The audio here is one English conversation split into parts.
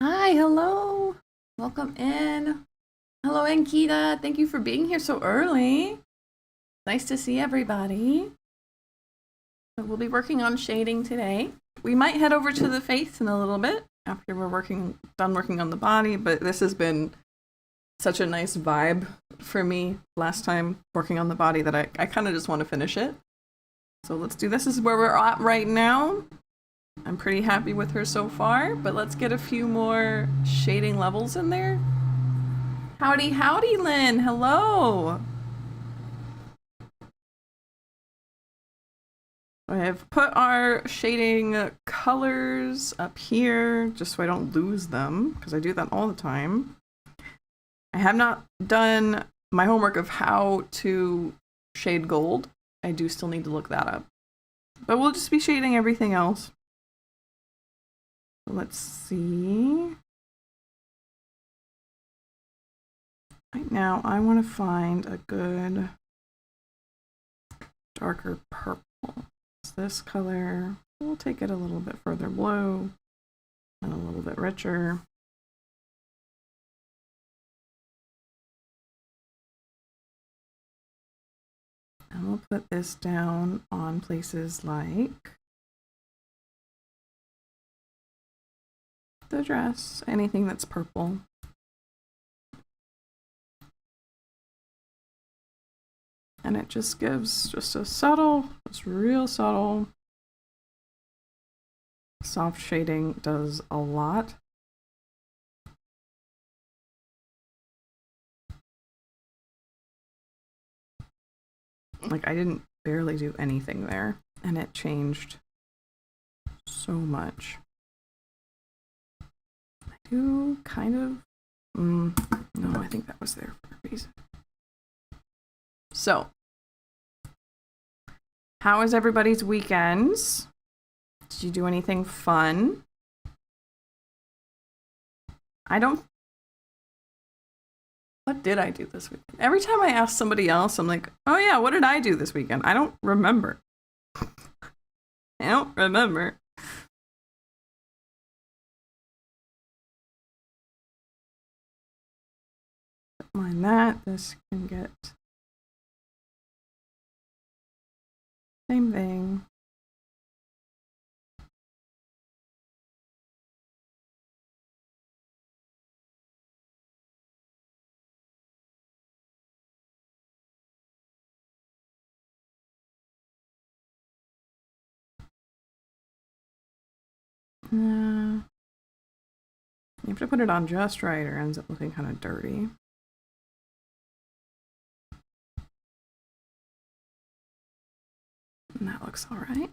Hi, hello. Welcome in. Hello, Ankita. Thank you for being here so early. Nice to see everybody. So we'll be working on shading today. We might head over to the face in a little bit after we're done working on the body, but this has been such a nice vibe for me last time working on the body that I kind of just want to finish it. So let's do this. This is where we're at right now. I'm pretty happy with her so far, but let's get a few more shading levels in there. Howdy, howdy, Lynn. Hello. I have put our shading colors up here just so I don't lose them, because I do that all the time. I have not done my homework of how to shade gold. I do still need to look that up. But we'll just be shading everything else. Let's see. Right now, I want to find a good darker purple. It's this color. We'll take it a little bit further blue and a little bit richer. And we'll put this down on places like the dress, anything that's purple. And it just gives just a subtle, it's real subtle. Soft shading does a lot. Like, I didn't barely do anything there, and it changed so much. I do kind of, no, I think that was there for a reason. So, how was everybody's weekends? Did you do anything fun? What did I do this weekend? Every time I ask somebody else, I'm like, oh yeah, what did I do this weekend? I don't remember. I don't remember. Mind that. This can get same thing. You have to put it on just right or it ends up looking kind of dirty. And that looks all right.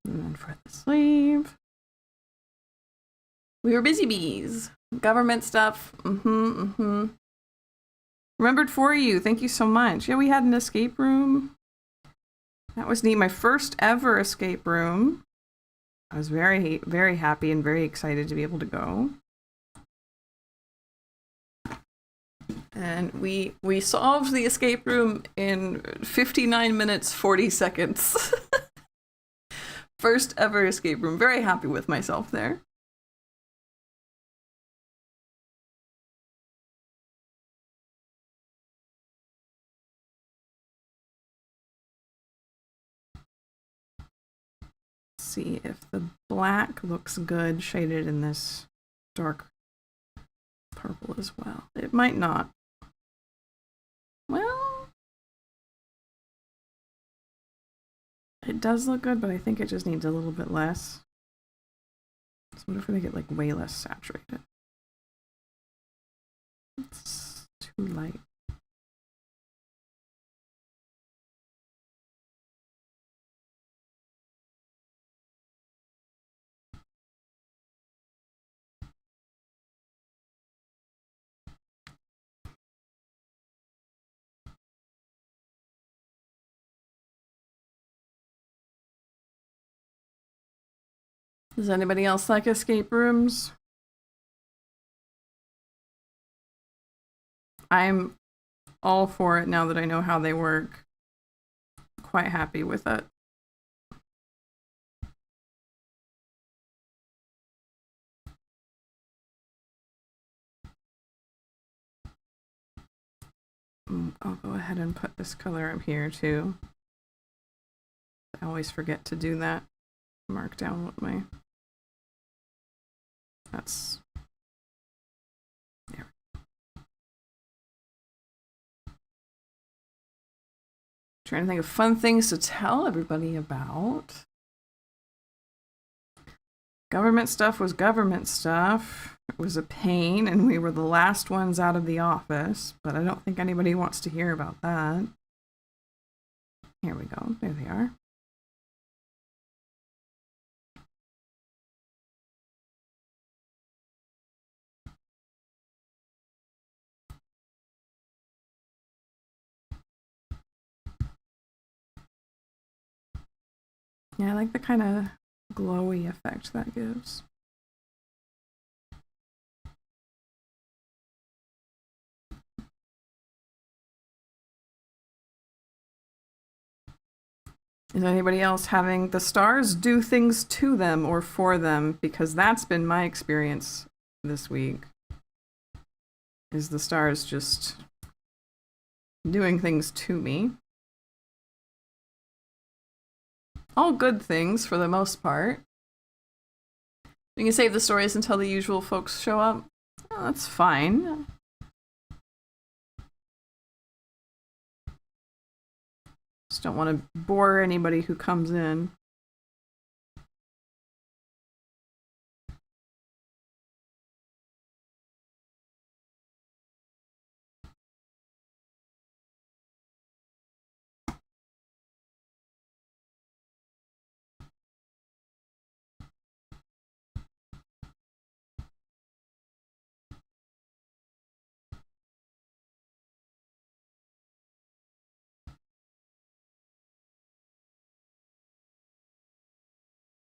And then for the sleeve, we were busy bees. Government stuff. Remembered for you. Thank you so much. Yeah, we had an escape room. That was neat. My first ever escape room. I was very, very happy and very excited to be able to go. And we solved the escape room in 59 minutes, 40 seconds. First ever escape room. Very happy with myself there. See if the black looks good shaded in this dark purple as well. It might not. Well, it does look good, but I think it just needs a little bit less. So what if we make it like way less saturated? It's too light. Does anybody else like escape rooms? I'm all for it now that I know how they work. quite happy with it. I'll go ahead and put this color up here too. I always forget to do that. Mark down what my... That's... There. Trying to think of fun things to tell everybody about. Government stuff was government stuff. It was a pain, and we were the last ones out of the office, but I don't think anybody wants to hear about that. Here we go. There they are. Yeah, I like the kind of glowy effect that gives. Is anybody else having the stars do things to them or for them? Because that's been my experience this week. Is the stars just doing things to me. All good things for the most part. You can save the stories until the usual folks show up. Oh, that's fine. Just don't want to bore anybody who comes in.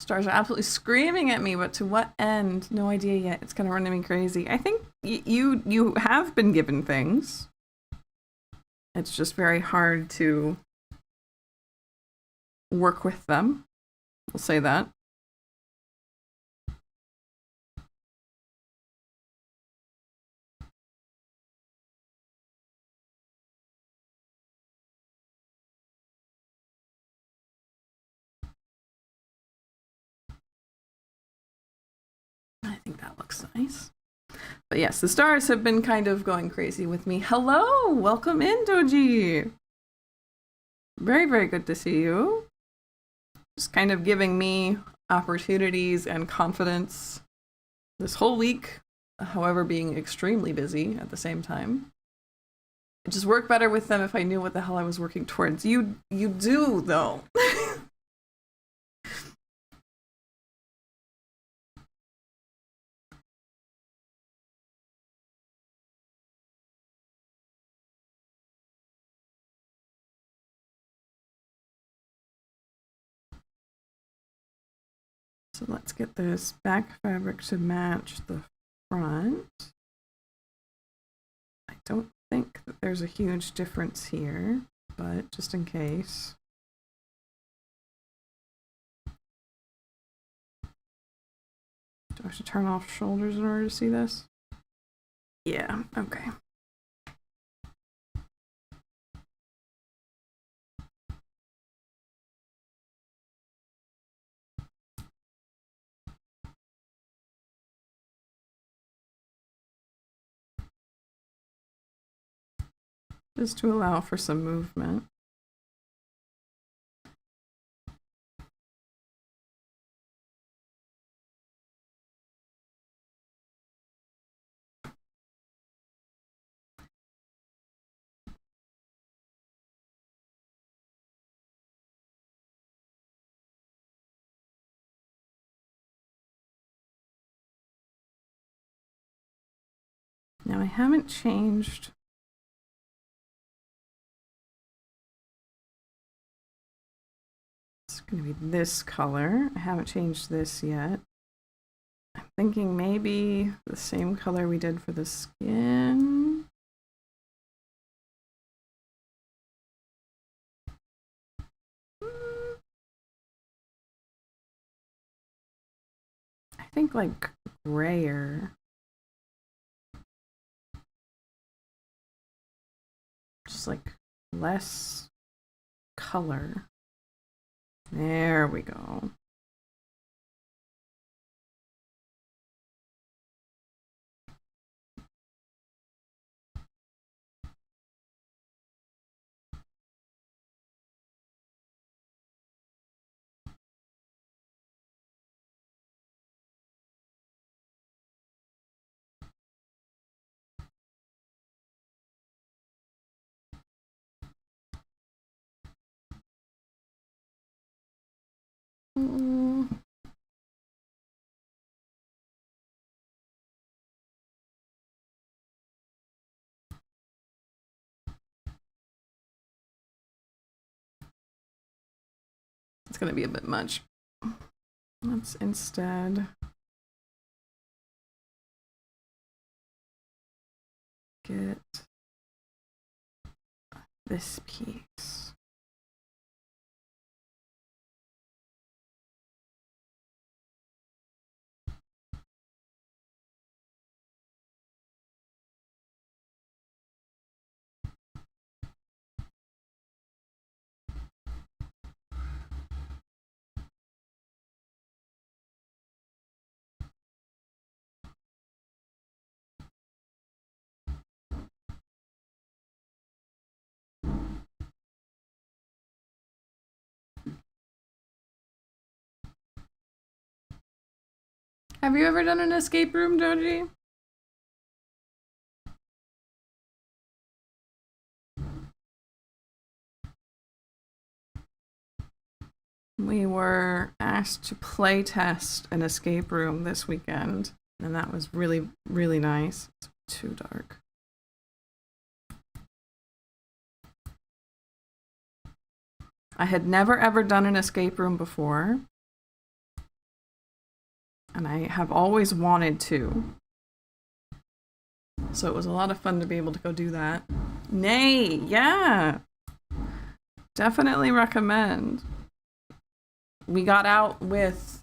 Stars are absolutely screaming at me, but to what end? No idea yet. It's gonna run me crazy. I think you have been given things. It's just very hard to work with them. We'll say that. I think that looks nice. But yes, the stars have been kind of going crazy with me. Hello! Welcome in, Doji! Very, very good to see you. Just kind of giving me opportunities and confidence this whole week, however, being extremely busy at the same time. It just worked better with them if I knew what the hell I was working towards. You do, though. So let's get this back fabric to match the front. I don't think that there's a huge difference here, but just in case. Do I have to turn off shoulders in order to see this? Yeah, okay. Just to allow for some movement. Now I haven't changed. It's going to be this color. I haven't changed this yet. I'm thinking maybe the same color we did for the skin. think like grayer. Just like less color. There we go. It's gonna be a bit much. Let's instead get this piece. Have you ever done an escape room, Joji? We were asked to play test an escape room this weekend, and that was really, really nice. It's too dark. I had never ever done an escape room before, and I have always wanted to. So it was a lot of fun to be able to go do that. Nay, yeah. Definitely recommend. We got out with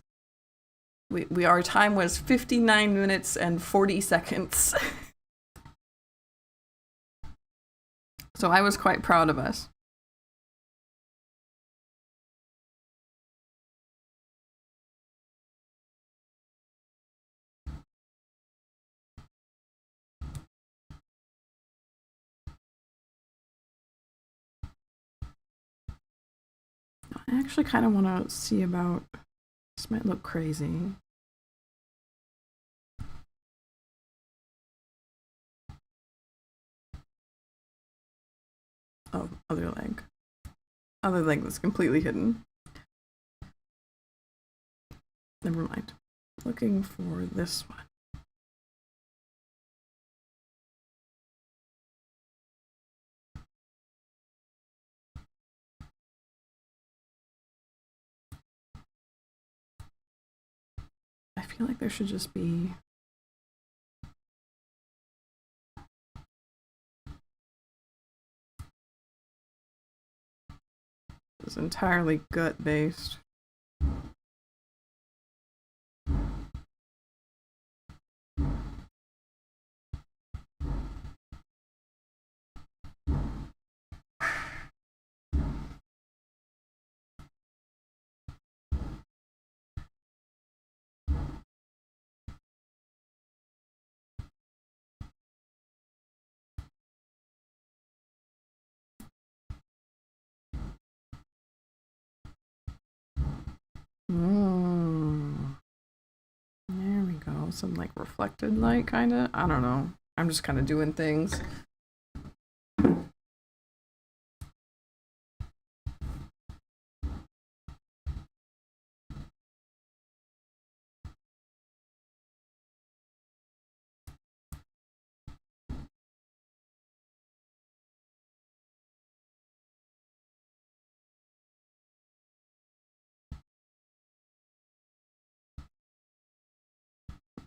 our time was 59 minutes and 40 seconds. So I was quite proud of us. I actually kind of want to see about, this might look crazy. Oh, other leg. Other leg that's completely hidden. Never mind. Looking for this one. I feel like there should just be it's entirely gut based. There we go. Some like reflected light, kind of. I don't know. I'm just kind of doing things.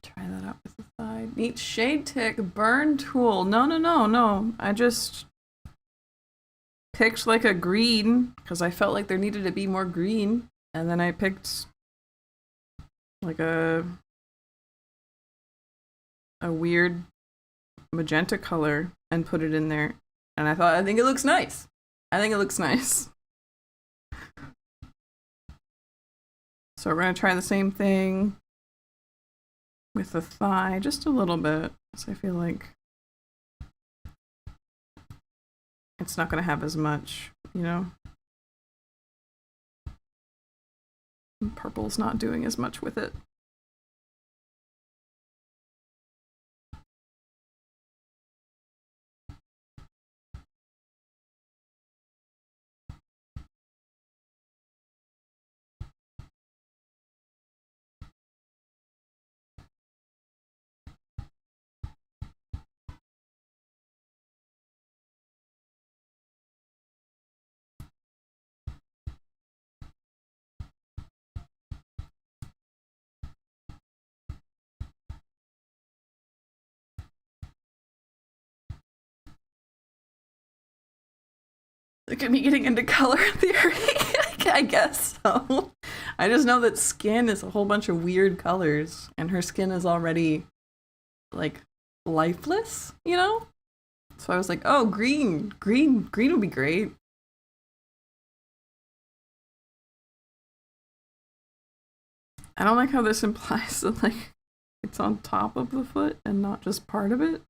Try that out with the side. Neat shade tick burn tool. No. I just picked like a green because I felt like there needed to be more green, and then I picked like a a weird magenta color and put it in there. And I think it looks nice. I think it looks nice. So we're going to try the same thing with the thigh, just a little bit. So I feel like it's not going to have as much, you know. Purple's not doing as much with it. Look at me getting into color theory. I guess so. I just know that skin is a whole bunch of weird colors, and her skin is already, like, lifeless, you know? So I was like, oh, green would be great. I don't like how this implies that, like, it's on top of the foot and not just part of it.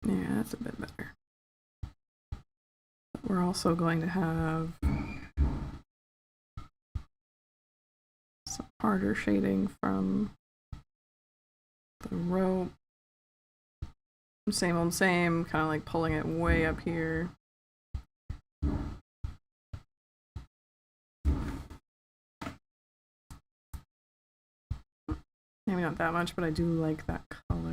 Yeah, that's a bit better. But we're also going to have some harder shading from the rope. Same old same, kind of like pulling it way up here. Maybe not that much, but I do like that color.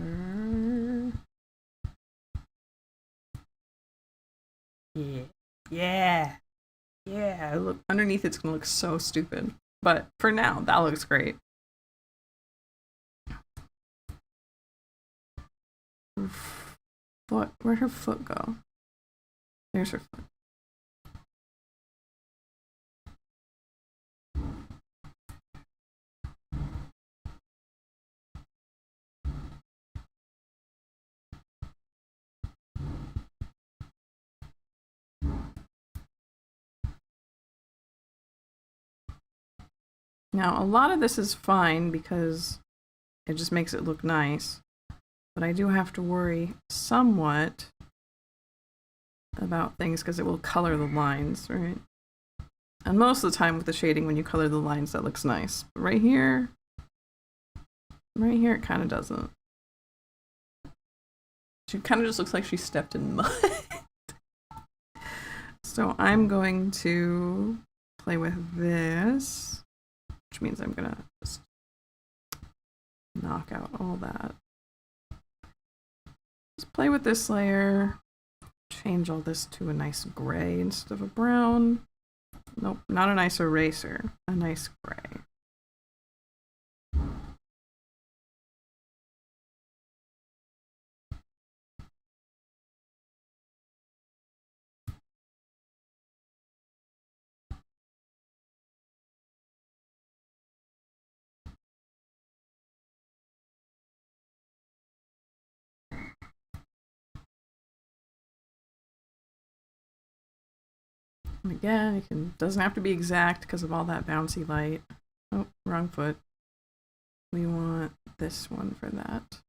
Yeah. Look, underneath it's gonna look so stupid. But for now, that looks great. Foot, where'd her foot go? There's her foot. Now, a lot of this is fine because it just makes it look nice, but I do have to worry somewhat about things because it will color the lines, right? And most of the time with the shading, when you color the lines, that looks nice. But right here, it kind of doesn't. She kind of just looks like she stepped in mud. So I'm going to play with this, which means I'm gonna just knock out all that. Just play with this layer, change all this to a nice gray instead of a brown. Nope, not a nice eraser, a nice gray. And again, it doesn't have to be exact because of all that bouncy light. Oh, wrong foot. We want this one for that.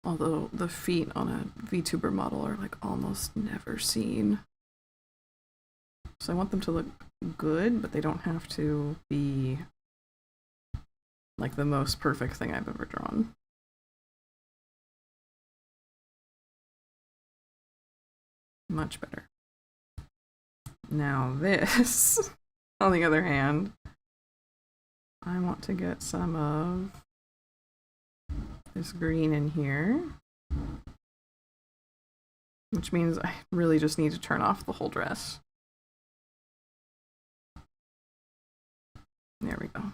Although the feet on a VTuber model are like almost never seen. So I want them to look good, but they don't have to be like the most perfect thing I've ever drawn. Much better. Now this, on the other hand, I want to get some of this green in here. which means I really just need to turn off the whole dress. There we go.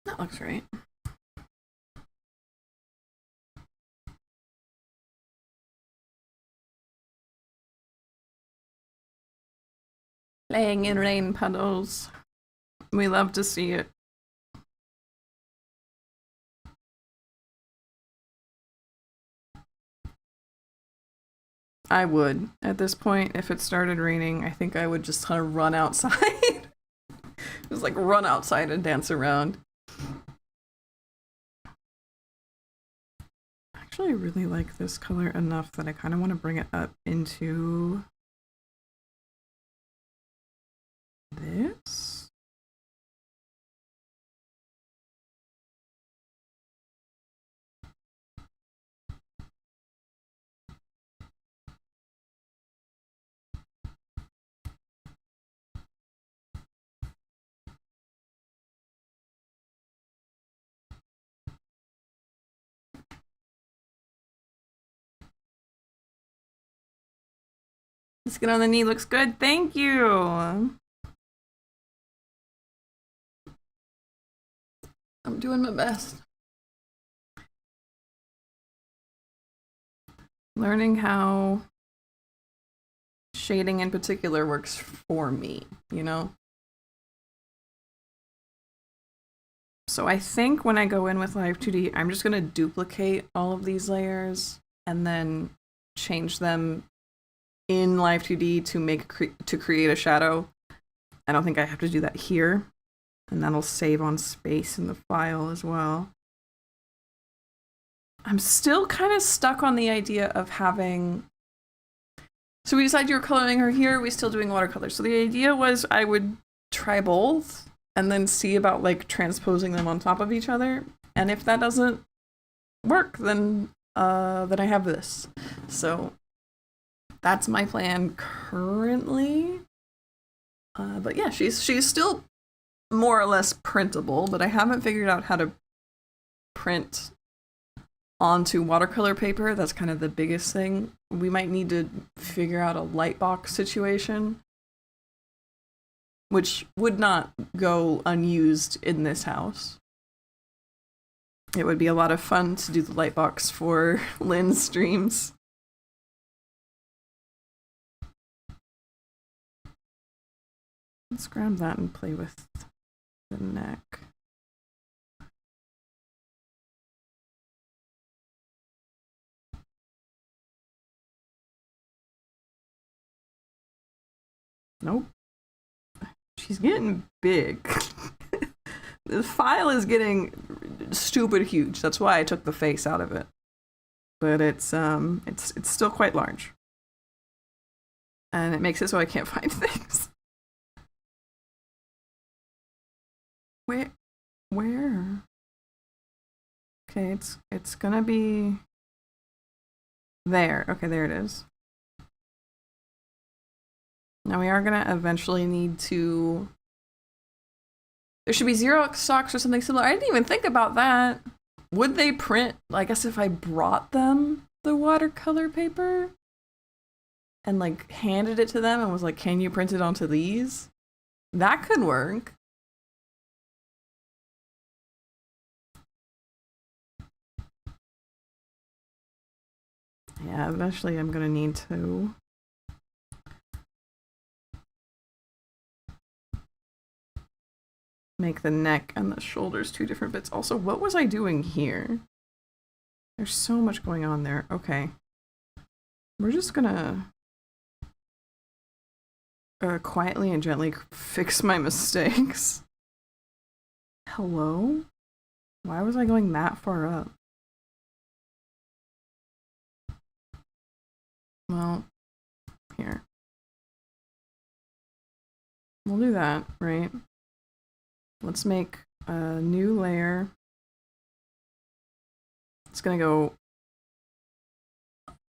That looks right. Playing in rain puddles. We love to see it. I would. At this point, if it started raining, I think I would just kind of run outside. Just like run outside and dance around. Actually, I really like this color enough that I kind of want to bring it up into this. The skin on the knee looks good. Thank you. I'm doing my best. Learning how shading in particular works for me, you know? So I think when I go in with Live 2D, I'm just gonna duplicate all of these layers and then change them in Live 2D to create a shadow. I don't think I have to do that here, and that'll save on space in the file as well. I'm still kind of stuck on the idea of having... So we decided you were coloring her here, we're still doing watercolor. So the idea was I would try both and then see about like transposing them on top of each other. And if that doesn't work, then I have this. So that's my plan currently. But yeah, she's still more or less printable, but I haven't figured out how to print onto watercolor paper. That's kind of the biggest thing. We might need to figure out a light box situation, which would not go unused in this house. It would be a lot of fun to do the light box for Lynn's streams. Let's grab that and play with the neck. Nope. She's getting big. The file is getting stupid huge. That's why I took the face out of it. But it's still quite large. And it makes it so I can't find things. Where? Okay, it's gonna be there. Okay, there it is. Now we are gonna eventually need to... There should be Xerox socks or something similar. I didn't even think about that. Would they print, I guess if I brought them the watercolor paper and like handed it to them and was like, can you print it onto these? That could work. Yeah, eventually I'm gonna need to. make the neck and the shoulders 2 different bits. Also, what was I doing here? There's so much going on there. Okay. We're just gonna quietly and gently fix my mistakes. Hello? Why was I going that far up? Well, here. We'll do that, right? Let's make a new layer. It's gonna go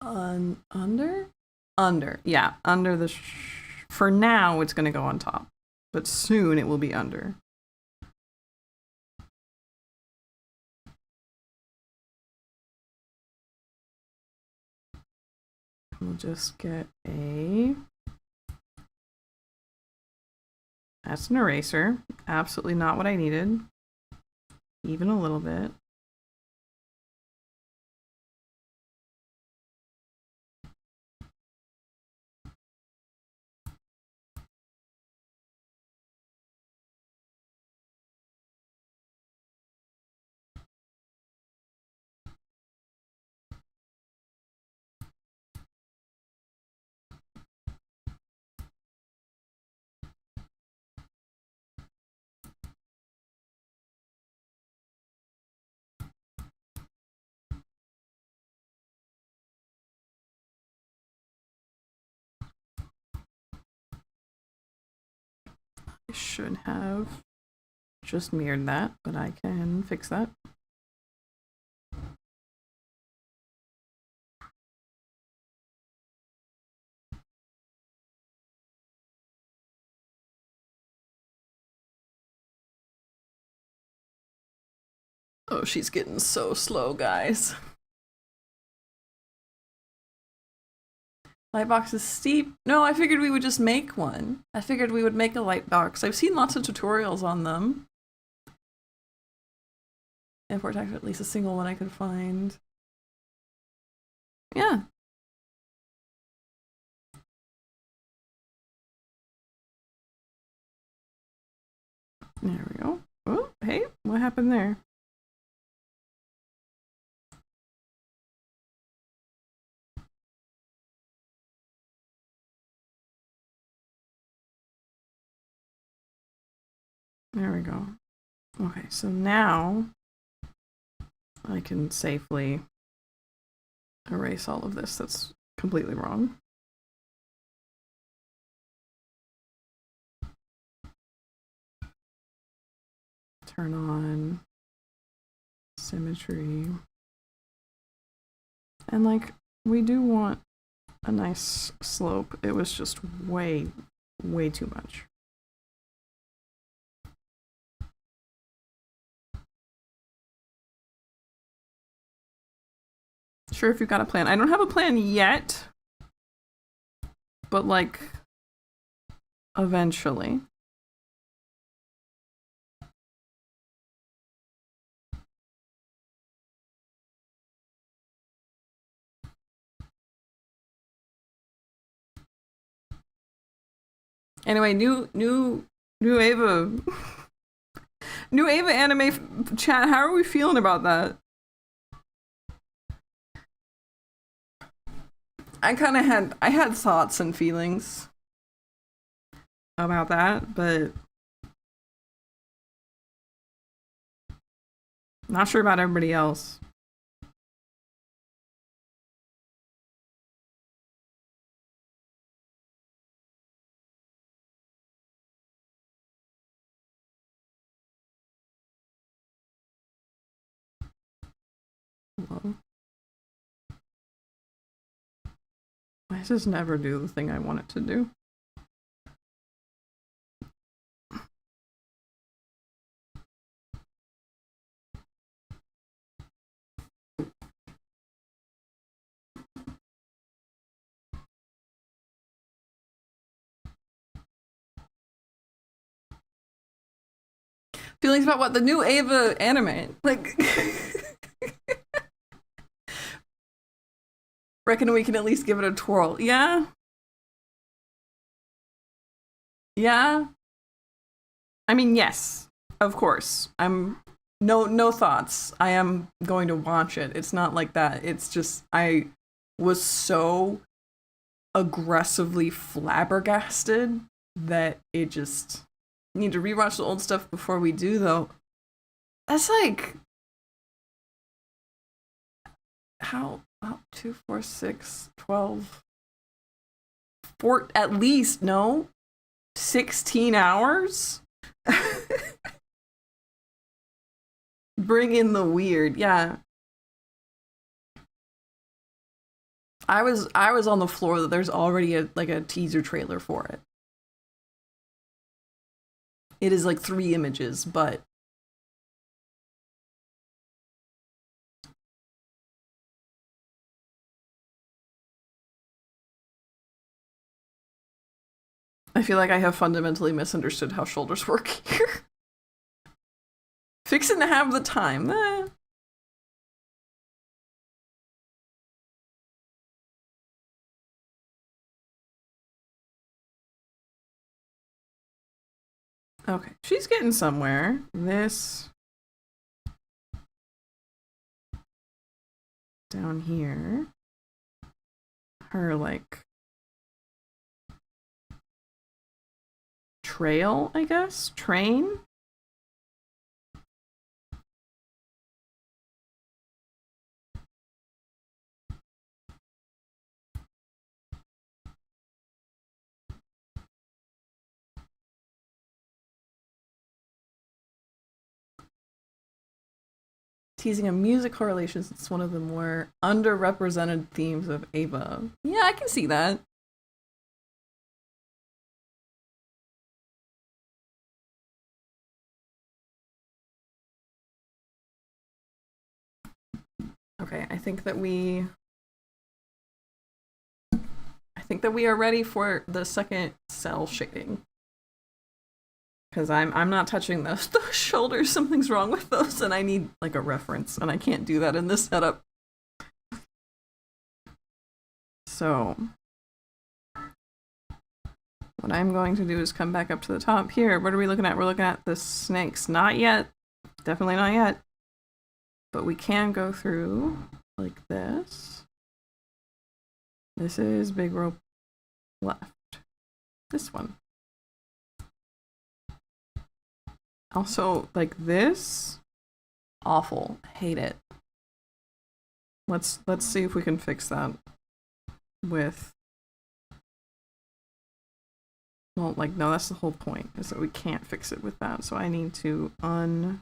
under? Under, yeah, under the... For now, it's gonna go on top, but soon it will be under. We'll just get a... That's an eraser. Absolutely not what I needed. Even a little bit. I should have just mirrored that, but I can fix that. Oh, she's getting so slow, guys. Lightbox is steep. No, I figured we would just make one. I figured we would make a light box. I've seen lots of tutorials on them. Import text, at least a single one I could find. Yeah. There we go. Oh, hey, what happened there? There we go. Okay, so now I can safely erase all of this. That's completely wrong. Turn on symmetry. And like, we do want a nice slope. It was just way, way too much. Sure, if you've got a plan. I don't have a plan yet, but like, eventually. Anyway, new Ava, new Ava anime chat. How are we feeling about that? I had thoughts and feelings about that, but not sure about everybody else. Hello. Why does this never do the thing I want it to do? Feelings about what? The new Ava anime? Like, reckon we can at least give it a twirl. Yeah? Yeah? I mean, yes. Of course. I'm no thoughts. I am going to watch it. It's not like that. It's just I was so aggressively flabbergasted that it just need to rewatch the old stuff before we do though. That's like how 2, 4, 6, 12, 4 at least 16 hours. Bring in the weird, yeah. I was on the floor that there's already a teaser trailer for it. It is like 3 images, but I feel like I have fundamentally misunderstood how shoulders work here. Fixing to have the time. Okay, she's getting somewhere. This down here. Her like trail, I guess? Train? Teasing a music correlation since it's one of the more underrepresented themes of Ava. Yeah, I can see that. Okay, I think that we are ready for the second cell shading. Because I'm not touching those shoulders. Something's wrong with those, and I need like a reference, and I can't do that in this setup. So what I'm going to do is come back up to the top here. What are we looking at? We're looking at the snakes. Not yet. Definitely not yet. But we can go through like this. This is big rope left. This one. Also, like this, awful. Hate it. Let's see if we can fix that with. Well, like no, that's the whole point. Is that we can't fix it with that. So I need to unlink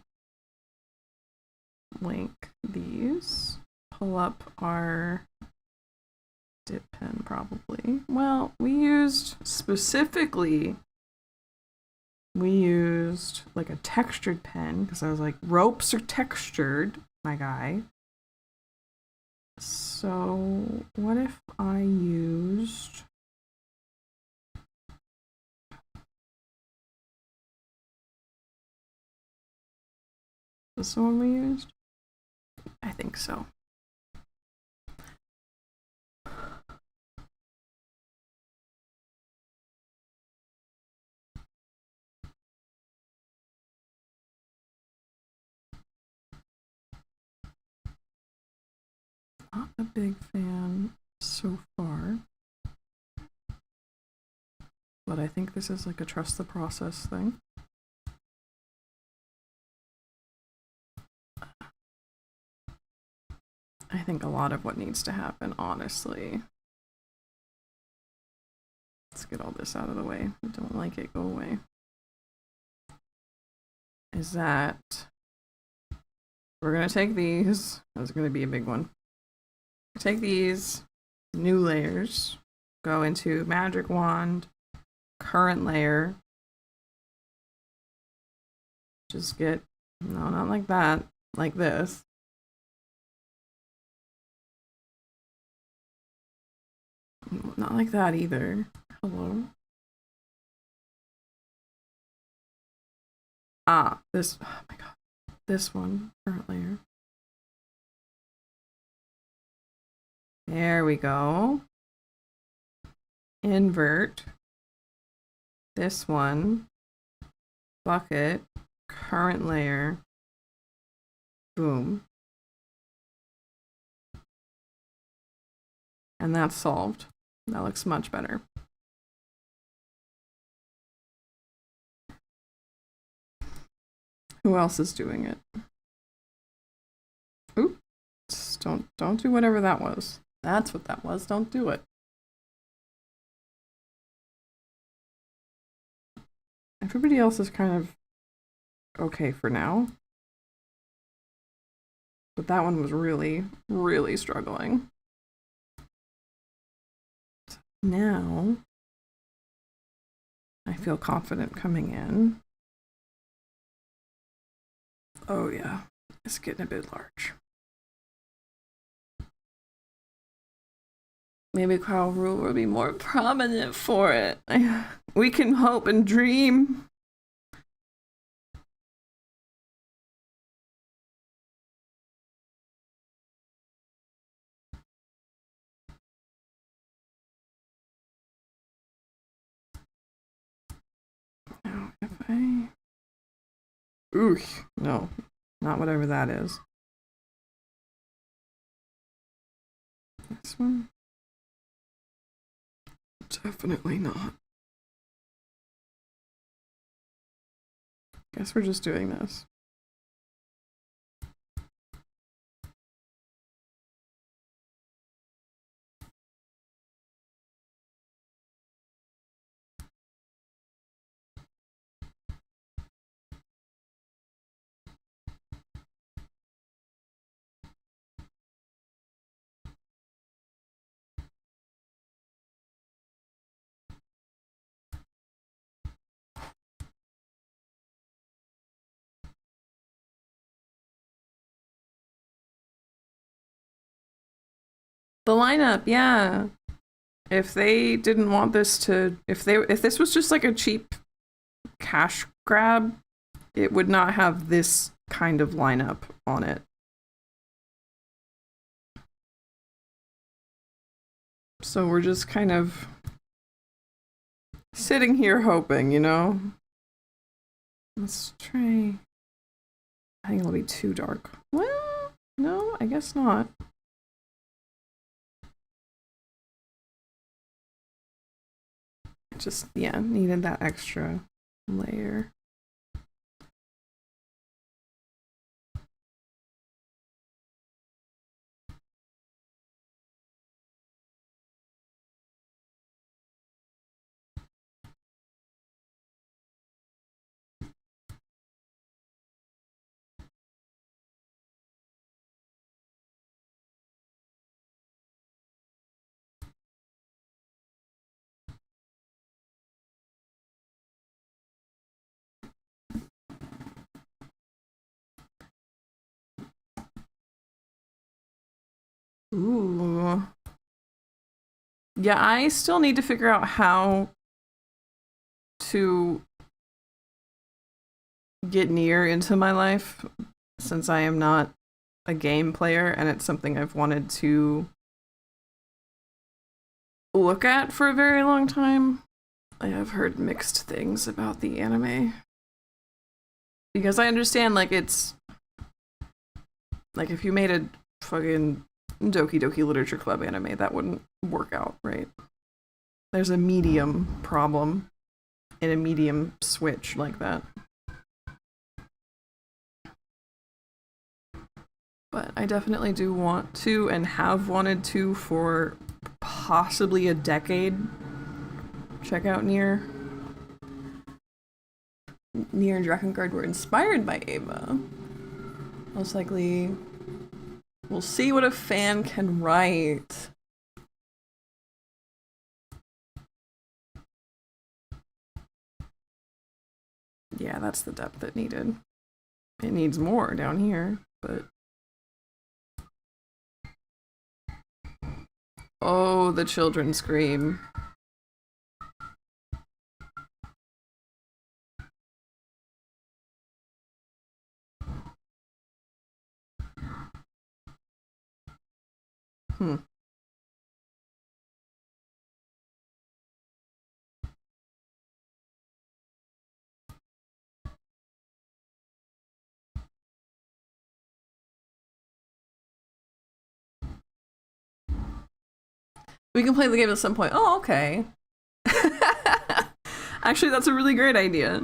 these. Pull up our dip pen probably. Well, we used like a textured pen because I was like, ropes are textured, my guy. So what if I used this one we used? I think so. Not a big fan so far, but I think this is like a trust the process thing. I think a lot of what needs to happen, honestly. Let's get all this out of the way. I don't like it, go away. Is that we're gonna take these. That's gonna be a big one. Take these new layers, go into magic wand, current layer. Just get, no, not like that, like this. Not like that either. Hello. This, oh my god. This one, current layer. There we go. Invert. This one. Bucket. current layer. Boom. And that's solved. That looks much better. Who else is doing it? Oops. Don't do whatever that was. That's what that was. Don't do it. Everybody else is kind of okay for now. But that one was really, really struggling. Now, I feel confident coming in. Oh yeah, it's getting a bit large. Maybe Carl Rule will be more prominent for it. We can hope and dream. Now, if I... Ooh, no, not whatever that is. This one? Definitely not. Guess we're just doing this. The lineup, yeah. If they didn't want this to, if this was just like a cheap cash grab, it would not have this kind of lineup on it. So we're just kind of sitting here hoping, you know? Let's try. I think it'll be too dark. Well, no, I guess not. Just, yeah, needed that extra layer. Ooh. Yeah, I still need to figure out how to get Nier into my life, since I am not a game player and it's something I've wanted to look at for a very long time. I have heard mixed things about the anime. Because I understand, like, it's... Like, if you made a fucking Doki Doki Literature Club anime, that wouldn't work out, right? There's a medium problem and a medium switch like that. But I definitely do want to, and have wanted to for possibly a decade, check out Nier. Nier and Drakengard were inspired by Ava. Most likely, we'll see what a fan can write. Yeah, that's the depth it needed. It needs more down here, but... Oh, the children scream. We can play the game at some point. Oh, okay. Actually, that's a really great idea.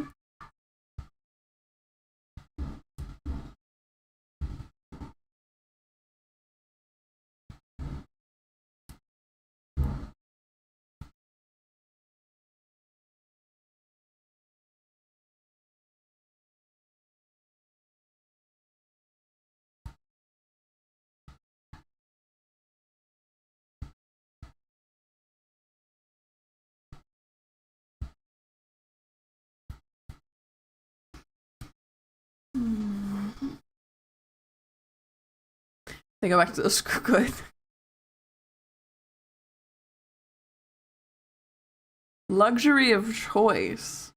They go back to the screw good. Luxury of choice.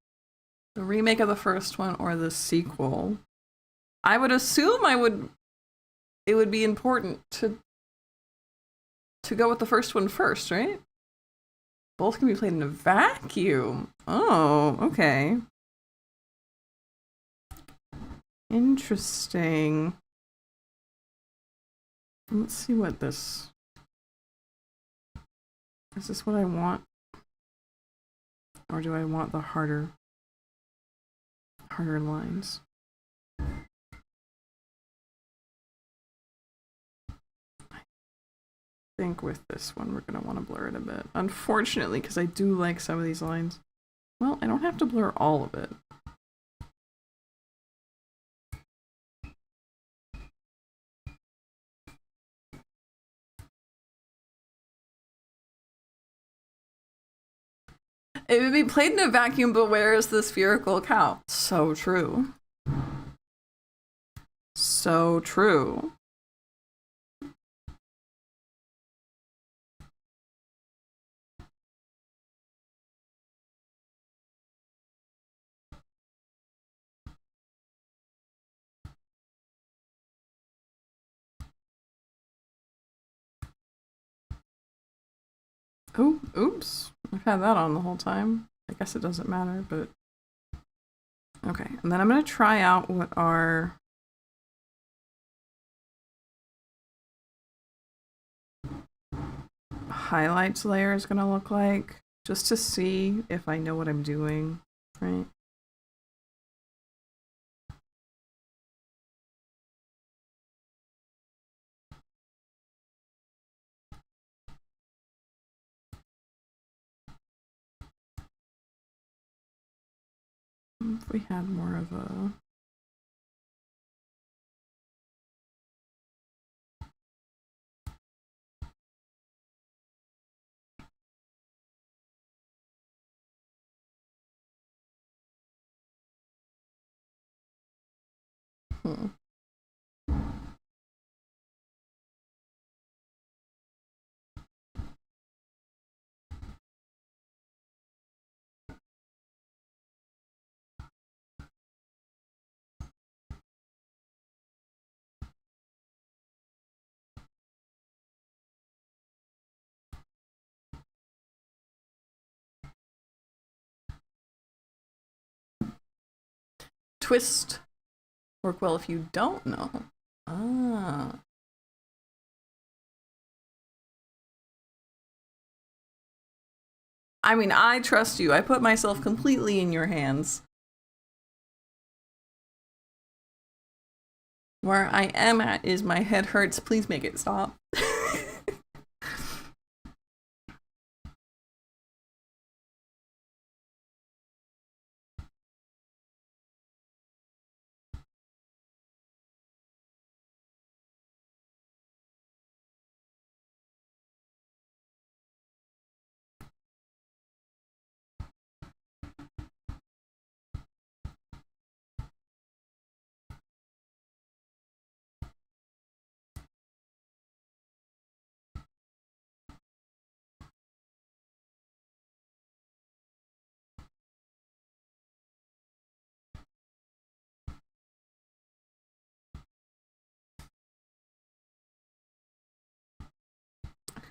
The remake of the first one or the sequel. I would assume it would be important to go with the first one first, right? Both can be played in a vacuum. Oh, okay. Interesting. Let's see what this... Is this what I want? Or do I want the harder lines? I think with this one we're gonna want to blur it a bit. Unfortunately, because I do like some of these lines. Well, I don't have to blur all of it. It would be played in a vacuum, but where is the spherical cow? So true. So true. Oh, oops. I've had that on the whole time. I guess it doesn't matter, but... Okay, and then I'm going to try out what our... highlights layer is going to look like, just to see if I know what I'm doing, right? If we had more of a... Twist work well if you don't know. Ah. I mean, I trust you. I put myself completely in your hands. Where I am at is my head hurts. Please make it stop.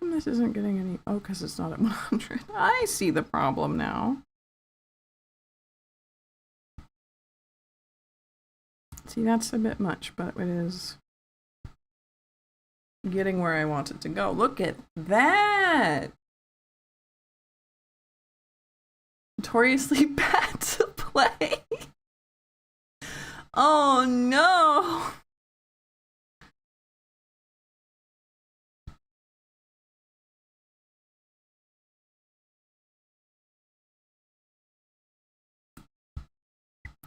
This isn't getting any... Oh, because it's not at 100. I see the problem now. See, that's a bit much, but it is getting where I want it to go. Look at that! notoriously bad to play. Oh no!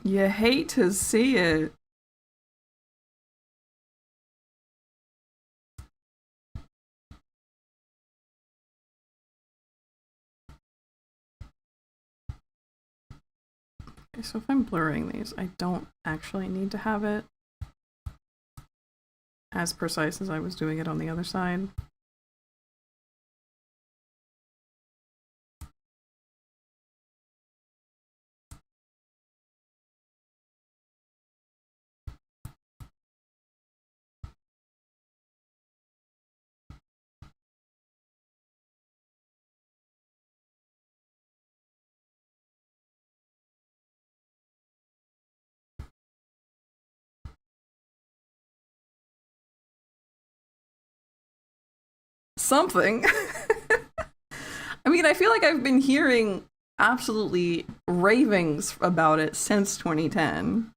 You hate to see it. Okay, so if I'm blurring these, I don't actually need to have it as precise as I was doing it on the other side. Something. I mean, I feel like I've been hearing absolutely ravings about it since 2010.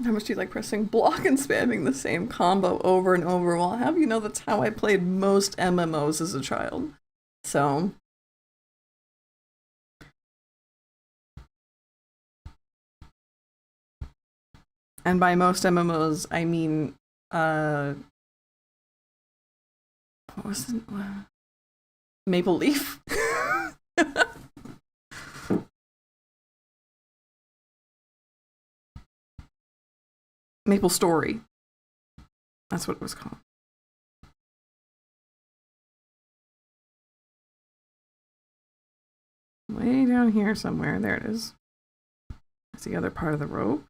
How much do you like pressing block and spamming the same combo over and over? Well, I'll have you know that's how I played most MMOs as a child. So. And by most MMOs, I mean, what was it? Maple Leaf? Maple Story. That's what it was called. Way down here somewhere. There it is. That's the other part of the rope.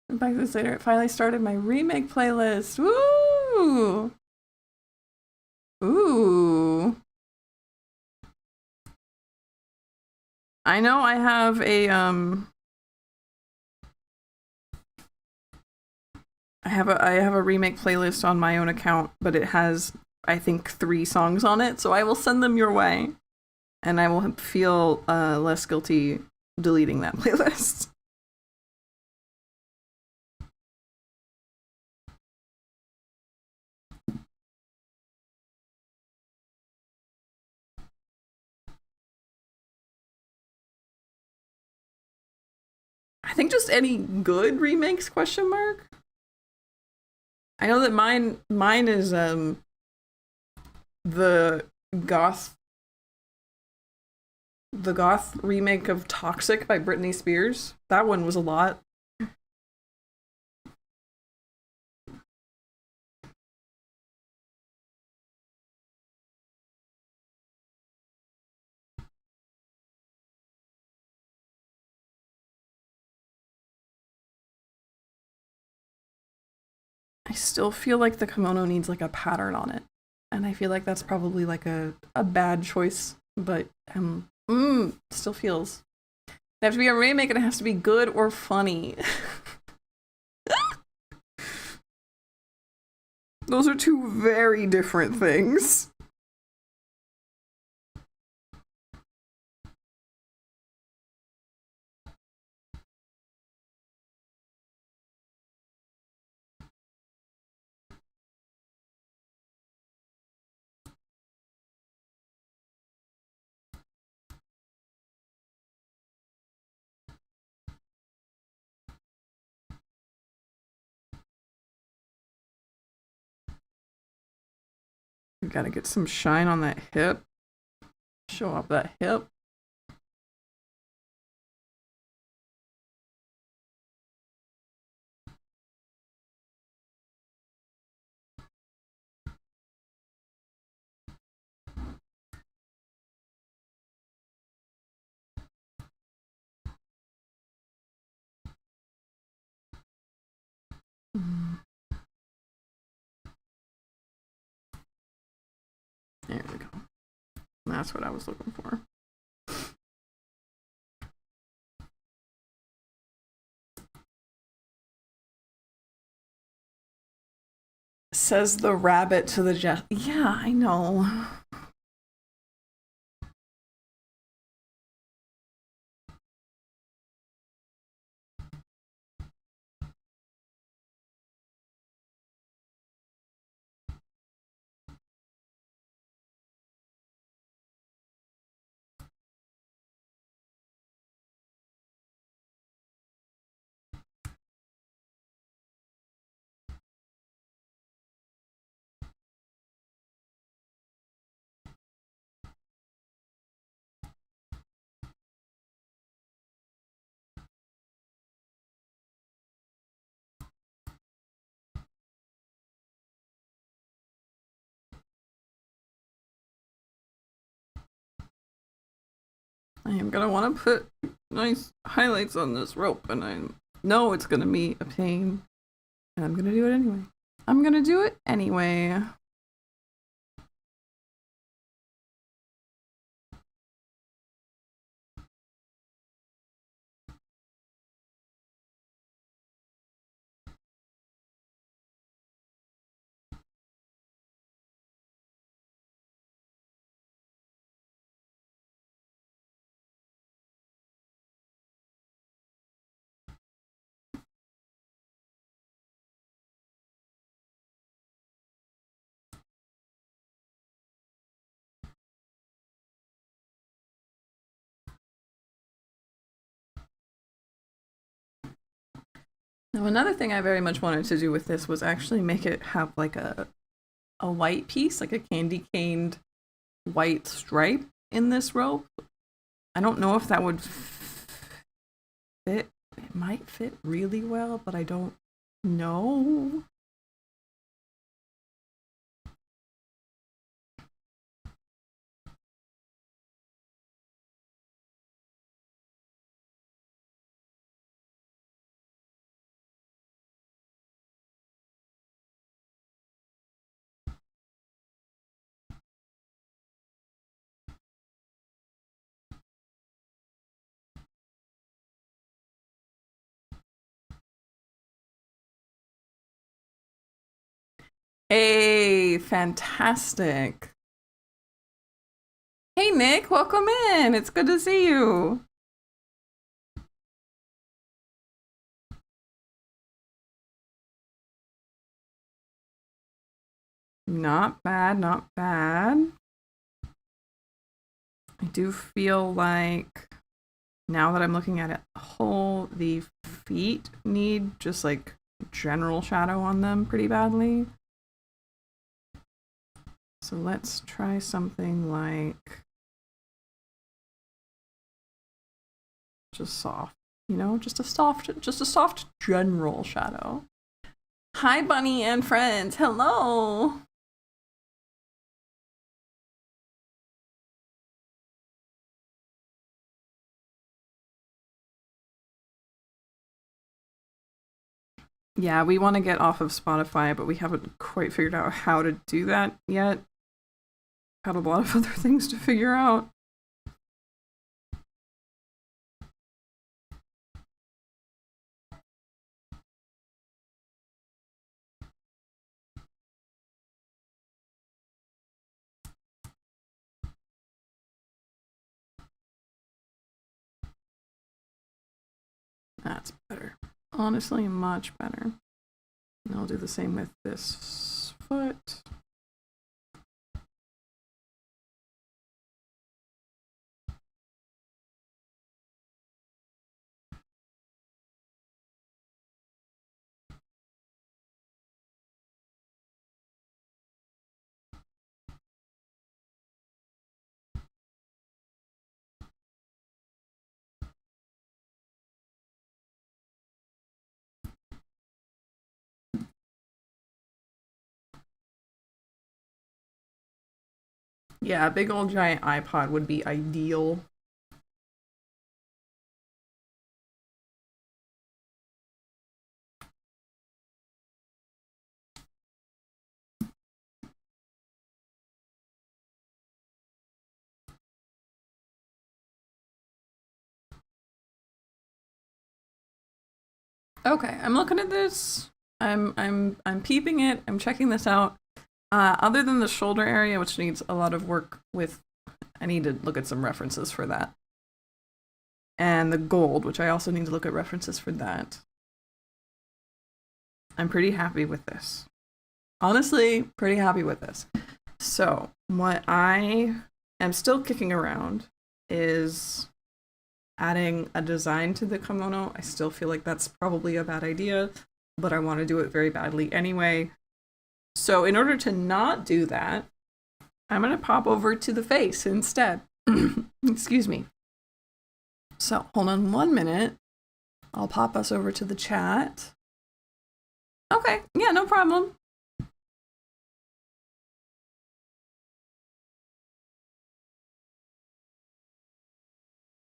And 5 years later, it finally started my remake playlist. Woo! Ooh. I know I have a remake playlist on my own account, but it has I think 3 songs on it, so I will send them your way. And I will feel less guilty deleting that playlist. I think just any good remakes, question mark. I know that mine is the goth remake of Toxic by Britney Spears. That one was a lot. I still feel like the kimono needs like a pattern on it. And I feel like that's probably like a bad choice, but still feels. It has to be a remake and it has to be good or funny. Those are 2 very different things. We gotta get some shine on that hip. Show off that hip. There we go. That's what I was looking for. Says the rabbit to the jet. Yeah, I know. I am gonna want to put nice highlights on this rope, and I know it's gonna be a pain, and I'm gonna do it anyway. I'm gonna do it anyway. Now, another thing I very much wanted to do with this was actually make it have like a white piece, like a candy caned white stripe in this rope. I don't know if that would fit. It might fit really well, but I don't know. Hey, fantastic. Hey, Nick, welcome in. It's good to see you. Not bad, not bad. I do feel like now that I'm looking at it whole, the feet need just like general shadow on them pretty badly. So let's try something like just soft, you know, just a soft general shadow. Hi, Bunny and friends. Hello. Yeah, we want to get off of Spotify, but we haven't quite figured out how to do that yet. Got a lot of other things to figure out. That's better. Honestly, much better. And I'll do the same with this foot. Yeah, a big old giant iPod would be ideal. Okay, I'm looking at this. I'm peeping it. I'm checking this out. Other than the shoulder area, which needs a lot of work with, I need to look at some references for that. And the gold, which I also need to look at references for that. I'm pretty happy with this. Honestly, pretty happy with this. So, what I am still kicking around is adding a design to the kimono. I still feel like that's probably a bad idea, but I want to do it very badly anyway. So in order to not do that, I'm going to pop over to the face instead. Excuse me. So hold on 1 minute. I'll pop us over to the chat. Okay, yeah, no problem.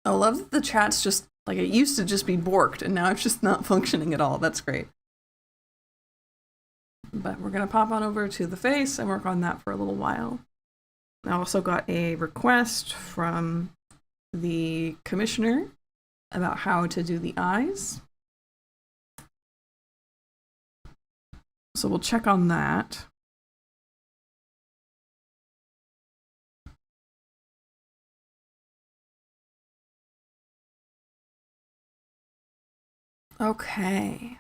I love that the chat's just, like, it used to just be borked, and now it's just not functioning at all. That's great. But we're going to pop on over to the face and work on that for a little while. I also got a request from the commissioner about how to do the eyes. So we'll check on that. Okay.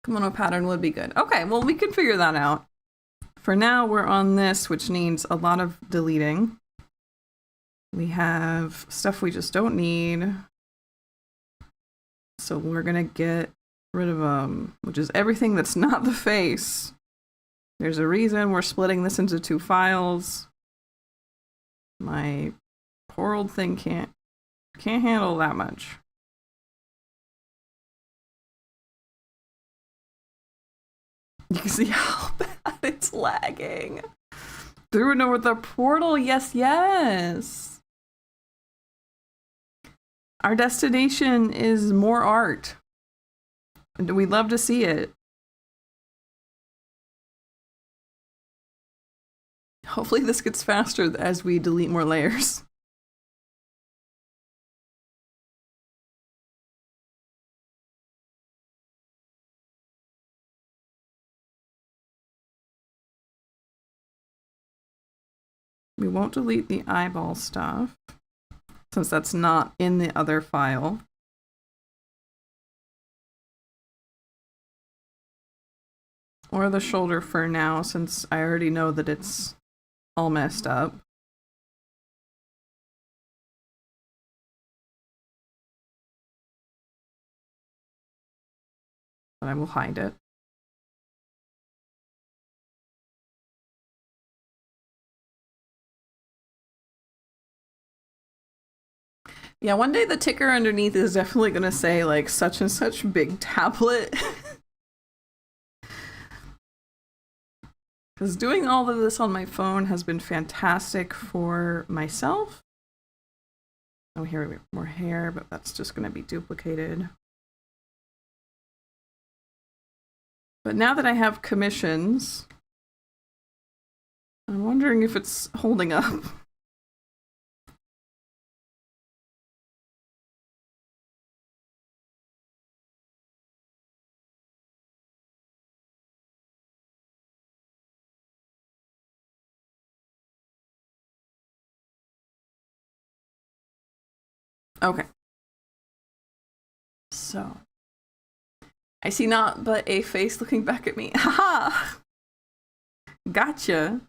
Kimono pattern would be good. Okay, well, we can figure that out. For now, we're on this, which needs a lot of deleting. We have stuff we just don't need. So we're going to get rid of them, which is everything that's not the face. There's a reason we're splitting this into 2 files. My poor old thing can't handle that much. You can see how bad it's lagging. Through and over the portal, yes, yes. Our destination is more art. And we'd love to see it. Hopefully this gets faster as we delete more layers. We won't delete the eyeball stuff, since that's not in the other file. Or the shoulder for now, since I already know that it's all messed up. But I will hide it. Yeah, one day the ticker underneath is definitely going to say, like, such and such big tablet. Because doing all of this on my phone has been fantastic for myself. Oh, here we have more hair, but that's just going to be duplicated. But now that I have commissions, I'm wondering if it's holding up. Okay. So, I see not but a face looking back at me. Haha! Gotcha.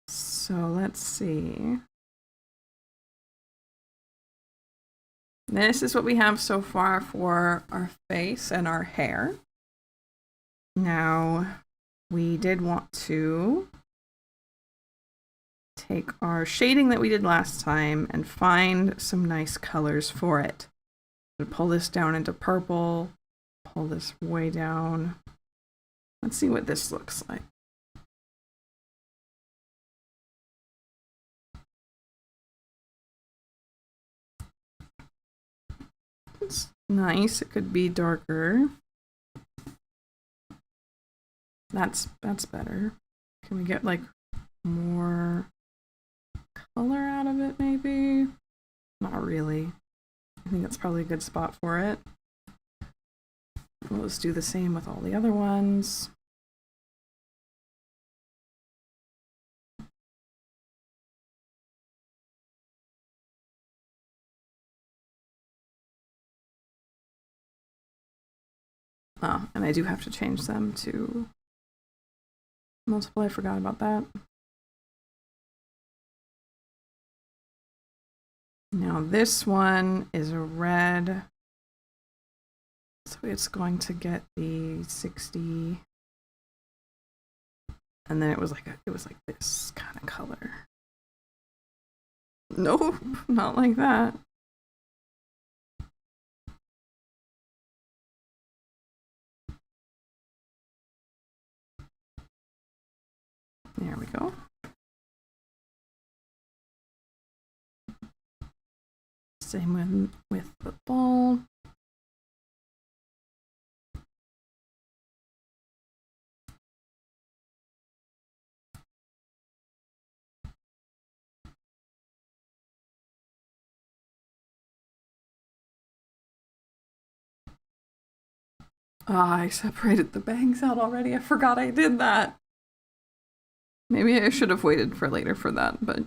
So, let's see. This is what we have so far for our face and our hair. Now, we did want to take our shading that we did last time and find some nice colors for it. Pull this down into purple, pull this way down. Let's see what this looks like. It's nice. It could be darker. That's better. Can we get like more color out of it maybe? Not really. I think that's probably a good spot for it. We'll just do the same with all the other ones. Oh, and I do have to change them to multiply. I forgot about that. Now this one is a red. So it's going to get the 60. And then it was like this kind of color. Nope, not like that. There we go. Same with the ball. I separated the bangs out already. I forgot I did that. Maybe I should have waited for later for that, but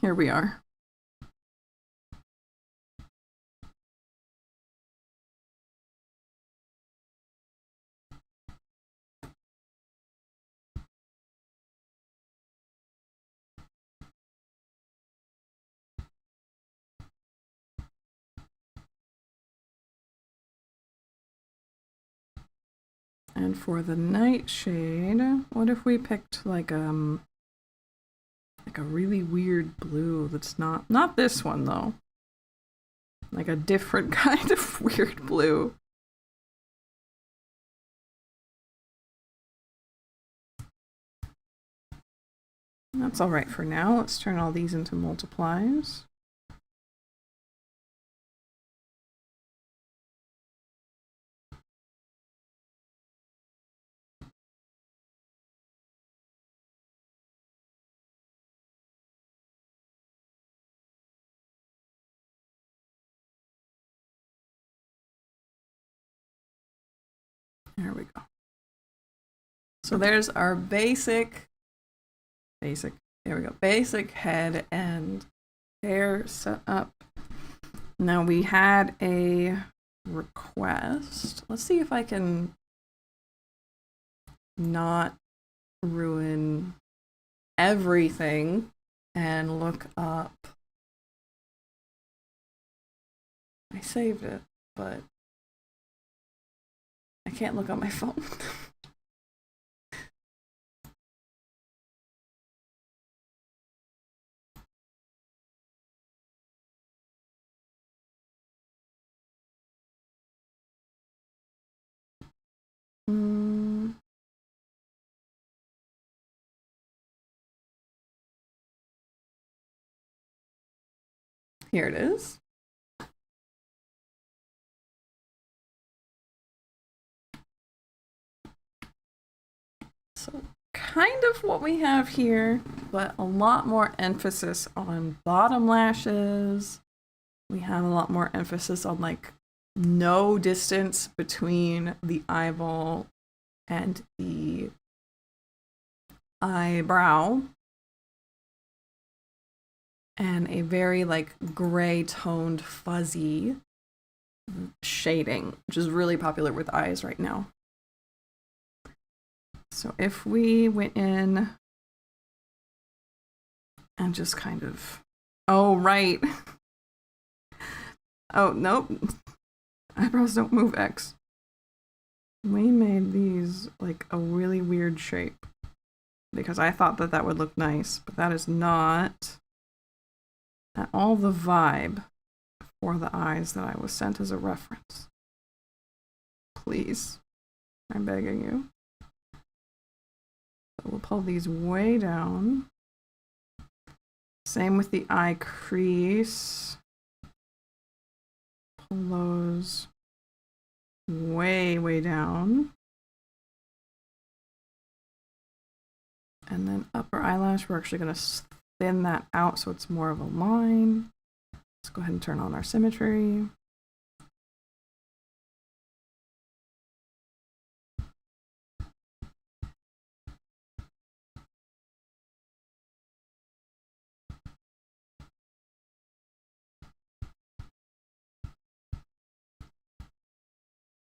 here we are. And for the nightshade, what if we picked like a really weird blue that's not this one though. Like a different kind of weird blue. That's all right for now. Let's turn all these into multiplies. There we go. So there's our basic, there we go, basic head and hair set up. Now we had a request. Let's see if I can not ruin everything and look up. I saved it, but I can't look on my phone. Here it is. So kind of what we have here, but a lot more emphasis on bottom lashes. We have a lot more emphasis on like no distance between the eyeball and the eyebrow. And a very like gray toned fuzzy shading, which is really popular with eyes right now. So if we went in and just kind of, oh, right. Oh, nope. Eyebrows don't move X. We made these like a really weird shape because I thought that that would look nice, but that is not at all the vibe for the eyes that I was sent as a reference. Please, I'm begging you. So we'll pull these way down. Same with the eye crease. pull those way, way down. And then upper eyelash, we're actually going to thin that out so it's more of a line. Let's go ahead and turn on our symmetry.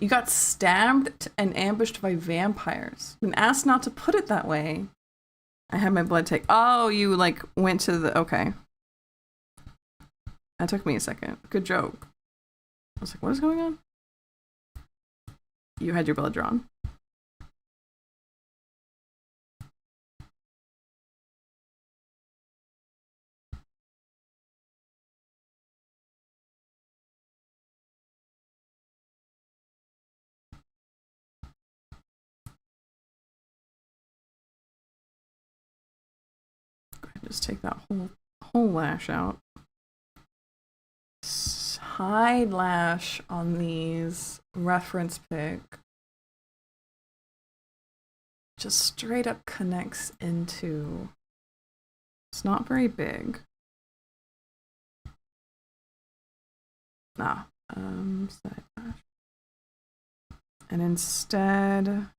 You got stabbed and ambushed by vampires. Been asked not to put it that way. I had my blood take. Oh, you like went to the. Okay. That took me a second. Good joke. I was like, what is going on? You had your blood drawn. Just take that whole lash out. Side lash on these reference pick just straight up connects into. It's not very big. Side lash. And instead.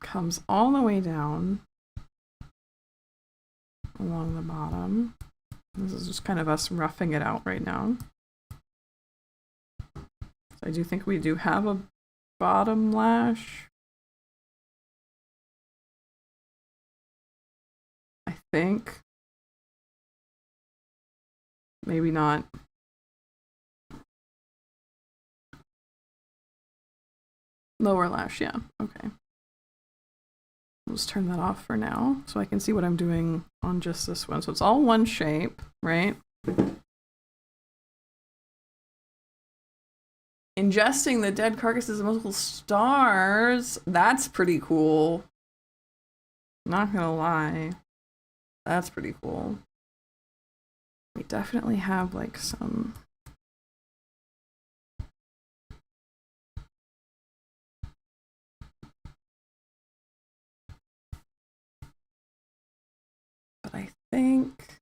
Comes all the way down along the bottom. This is just kind of us roughing it out right now. So I do think we do have a bottom lash. I think. Maybe not. Lower lash, yeah, okay. I'll just turn that off for now so I can see what I'm doing on just this one. So it's all one shape, right? Ingesting the dead carcasses of multiple stars. That's pretty cool. Not gonna lie. That's pretty cool. We definitely have like some... But I think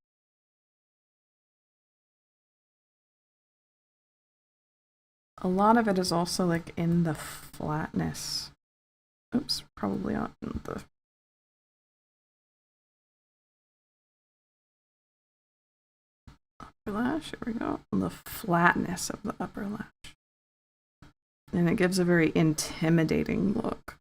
a lot of it is also like in the flatness. Oops, probably not in the... upper lash, here we go. On the flatness of the upper lash. And it gives a very intimidating look.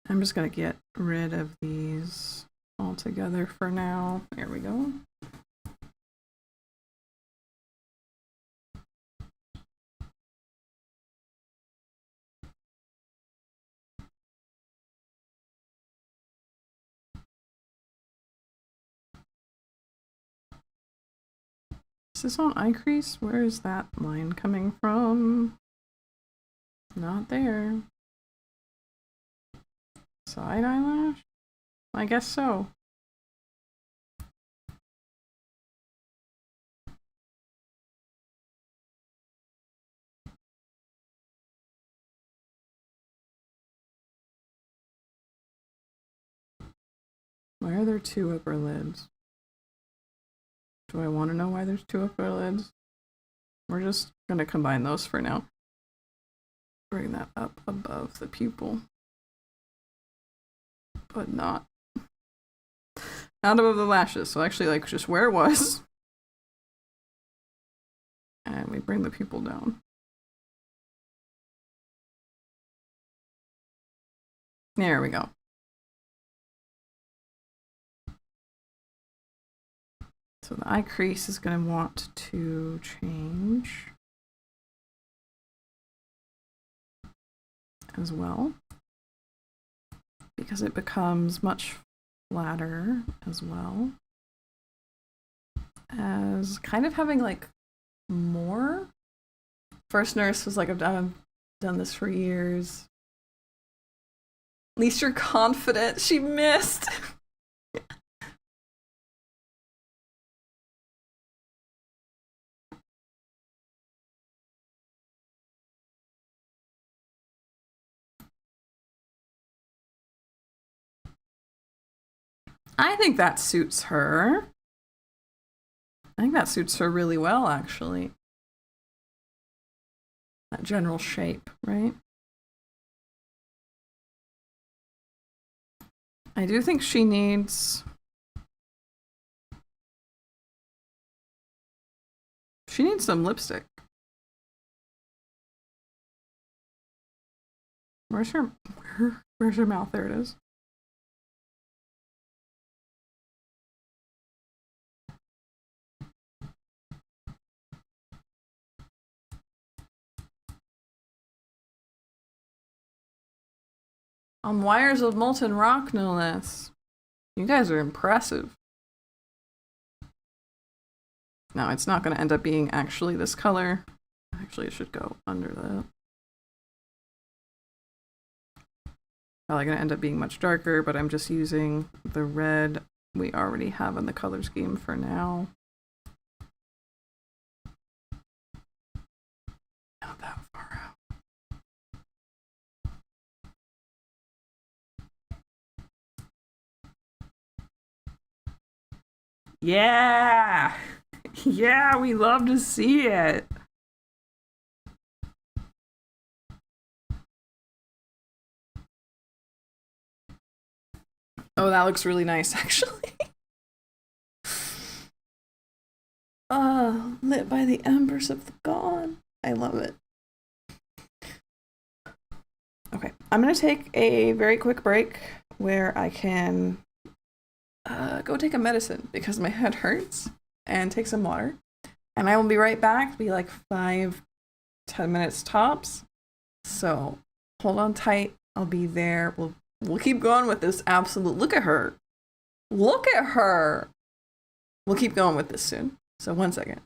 I'm just going to get rid of these altogether for now. There we go. Is this on eye crease? Where is that line coming from? Not there. Side eyelash? I guess so. Why are there two upper lids? Do I want to know why there's two upper lids? We're just going to combine those for now. Bring that up above the pupil. But not above the lashes. So actually like just where it was. And we bring the pupil down. There we go. So the eye crease is going to want to change as well. because it becomes much flatter as well as kind of having like more. First nurse was like, I've done this for years. At least you're confident. She missed. I think that suits her. I think that suits her really well, actually. That general shape, right? I do think she needs... She needs some lipstick. Where's her mouth? There it is. On wires of molten rock, no less. You guys are impressive. No, it's not going to end up being actually this color. Actually, it should go under that. Probably going to end up being much darker, but I'm just using the red we already have in the color scheme for now. Not that far out. Yeah! Yeah, we love to see it. Oh, that looks really nice, actually. Lit by the embers of the god. I love it. Okay, I'm gonna take a very quick break where I can go take a medicine because my head hurts and take some water. And I will be right back. It'll be like 5-10 minutes tops. So hold on tight. I'll be there. We'll keep going with this absolute. Look at her. Look at her. We'll keep going with this soon. So 1 second.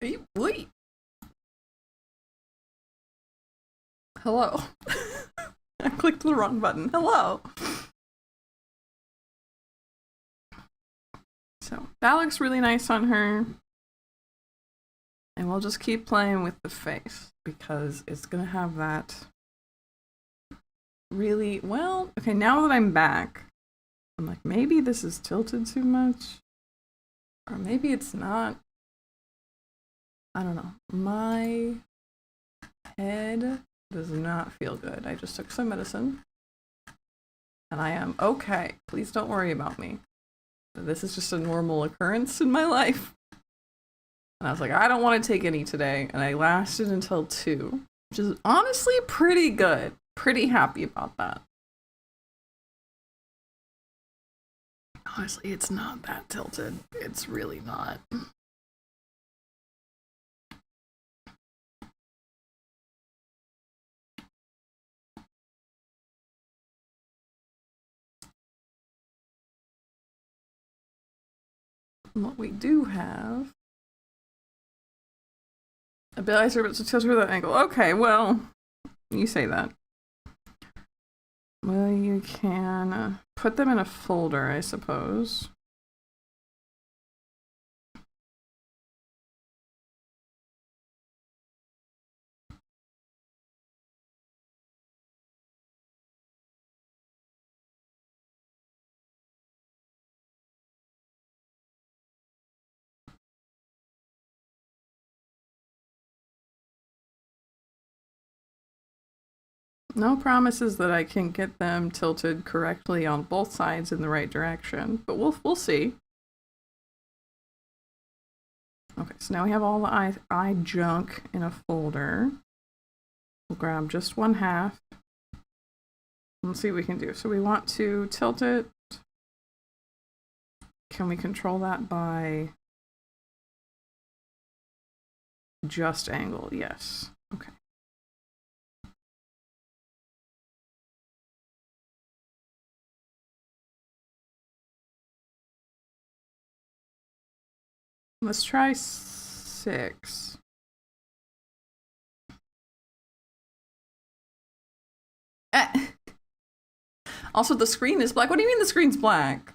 Wait. Hello. I clicked the wrong button. Hello. So that looks really nice on her. And we'll just keep playing with the face because it's gonna have that really, well, okay, now that I'm back, I'm like, maybe this is tilted too much. Or maybe it's not. I don't know. My head does not feel good. I just took some medicine. And I am okay. Please don't worry about me. This is just a normal occurrence in my life. And I was like, I don't want to take any today. And I lasted until 2, which is honestly pretty good. Pretty happy about that. Honestly, it's not that tilted. It's really not. What we do have, ability to tilt with that angle. Okay, well, you say that. Well, you can put them in a folder, I suppose. No promises that I can get them tilted correctly on both sides in the right direction, but we'll see. Okay, so now we have all the eye junk in a folder. We'll grab just 1/2. Let's see what we can do. So we want to tilt it. Can we control that by just angle? Yes. Okay. Let's try 6. Also, the screen is black. What do you mean the screen's black?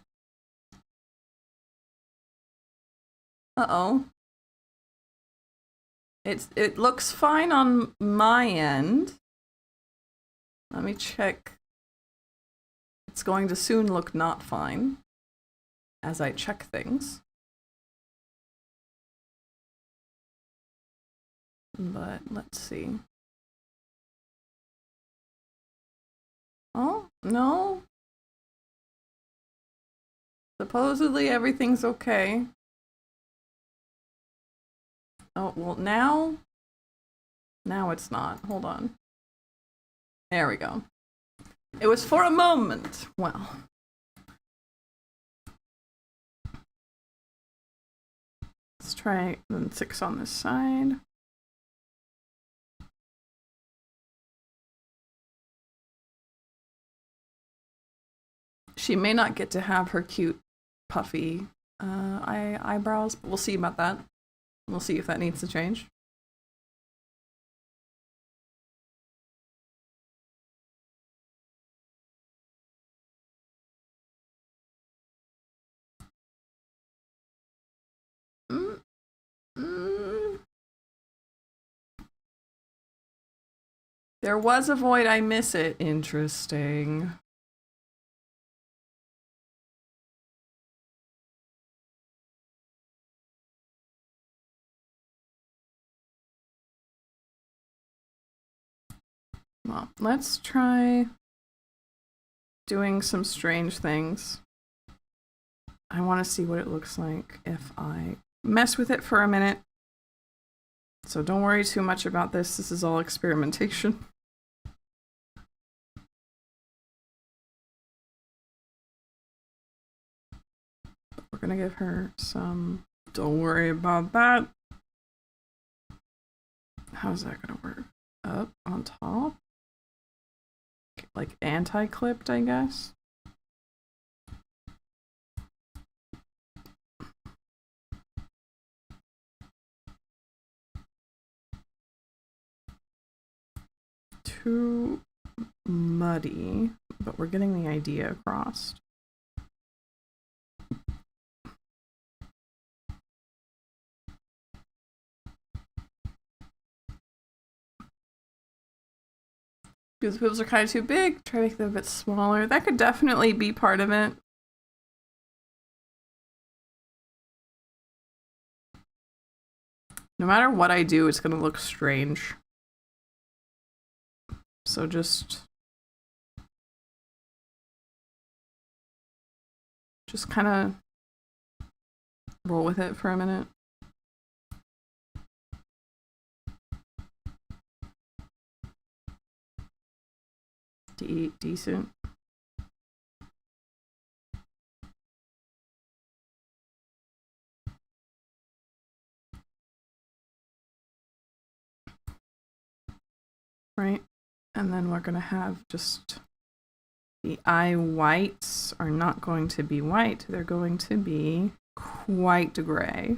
Uh-oh. It looks fine on my end. Let me check. It's going to soon look not fine as I check things. But let's see. Oh, no. Supposedly everything's okay. Oh, well, now it's not. Hold on. There we go. It was for a moment. Well. Let's try 6 on this side. She may not get to have her cute, puffy eyebrows, but we'll see about that. We'll see if that needs to change. There was a void, I miss it. Interesting. Well, let's try doing some strange things. I want to see what it looks like if I mess with it for a minute. So don't worry too much about this. This is all experimentation. We're gonna give her some, don't worry about that. How's that gonna work? Up on top? Like anti-clipped, I guess? too muddy, but we're getting the idea across. Because the pupils are kind of too big, try to make them a bit smaller. That could definitely be part of it. No matter what I do, it's going to look strange. So just kind of roll with it for a minute. Decent. Right, and then we're gonna have just the eye whites are not going to be white, they're going to be quite gray.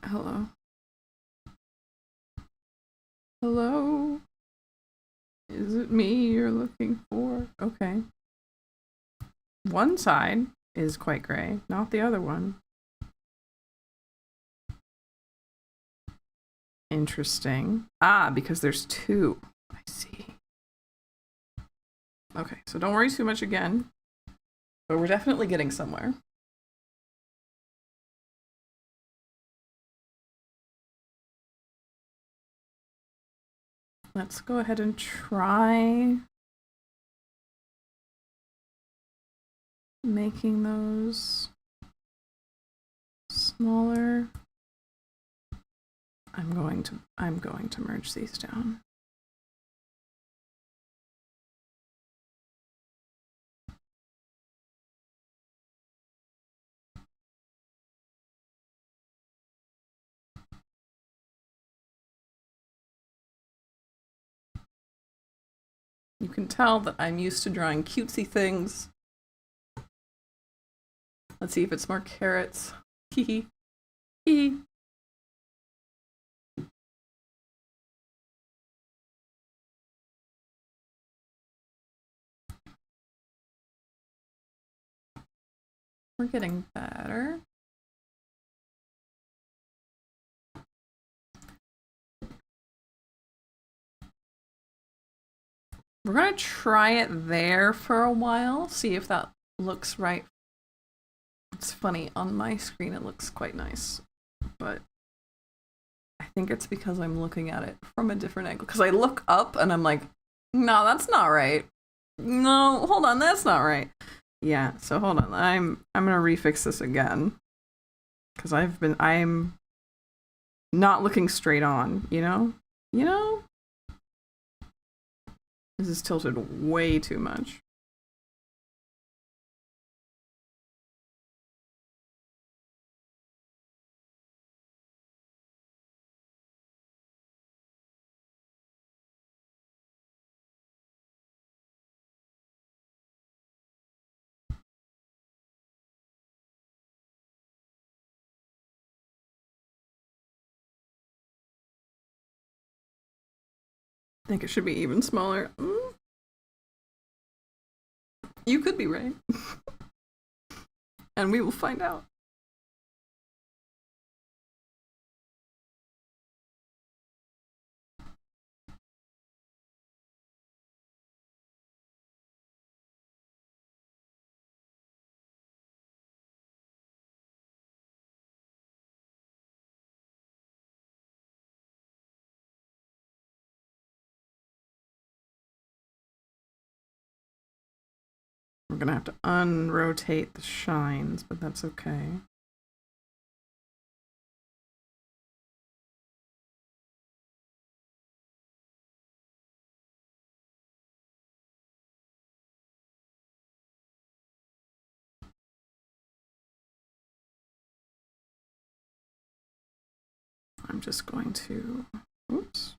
Hello. Hello? Is it me you're looking for? Okay. One side is quite gray, not the other one. Interesting. Ah, because there's two. I see. Okay, so don't worry too much again, but we're definitely getting somewhere. Let's go ahead and try making those smaller. I'm going to merge these down. You can tell that I'm used to drawing cutesy things. Let's see if it's more carrots. Hee hee. We're getting better. We're gonna try it there for a while, see if that looks right. It's funny, on my screen it looks quite nice, but I think it's because I'm looking at it from a different angle. Because I look up and I'm like, no, that's not right. No, hold on, that's not right. Yeah, so hold on, I'm gonna refix this again. Because I'm not looking straight on, you know? You know? This is tilted way too much. I think it should be even smaller. You could be right. And we will find out. We're gonna have to unrotate the shines, but that's okay. I'm just going to, oops.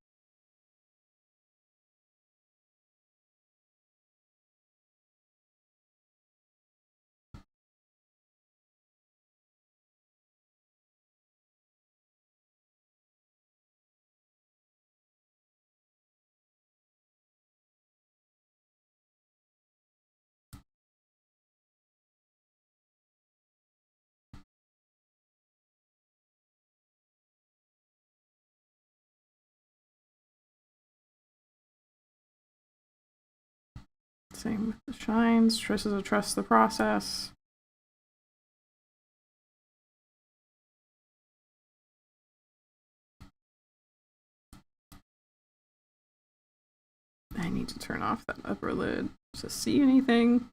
Same with the shines. Trisha to trust the process. I need to turn off that upper lid to see anything.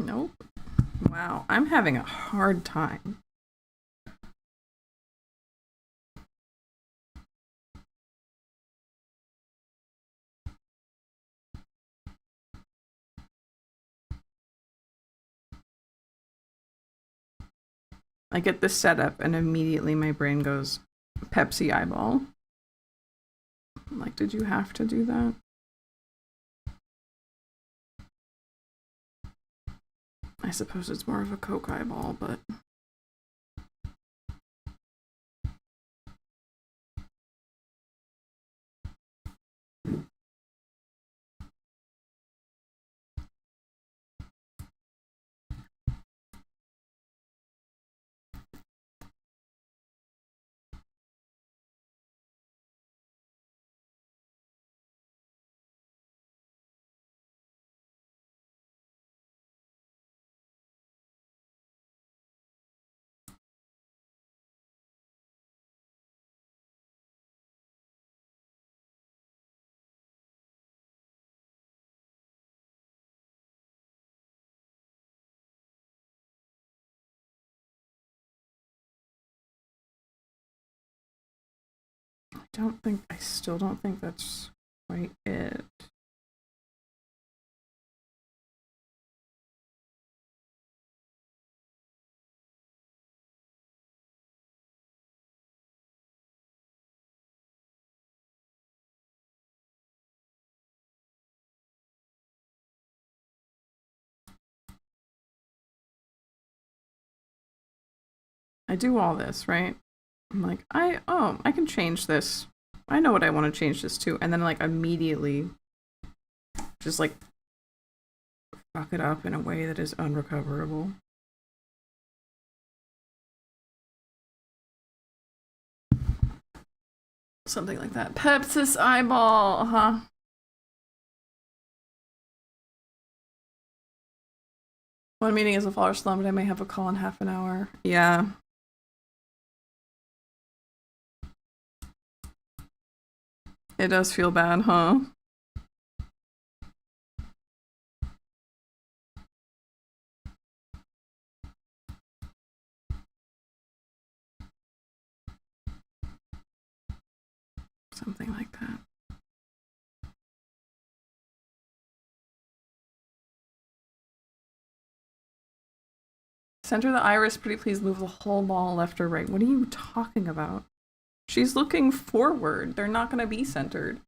Nope. Wow, I'm having a hard time. I get this setup and immediately my brain goes Pepsi eyeball. I'm like, did you have to do that? I suppose it's more of a Coke eyeball, but... I still don't think that's quite it. I do all this, right? I'm like, I can change this. I know what I want to change this to. And then like immediately just like fuck it up in a way that is unrecoverable. Something like that. Pepsis eyeball, huh? One meeting is a flower slum, but I may have a call in half an hour. Yeah. It does feel bad, huh? Something like that. Center the iris, pretty please move the whole ball left or right. What are you talking about? She's looking forward. They're not going to be centered.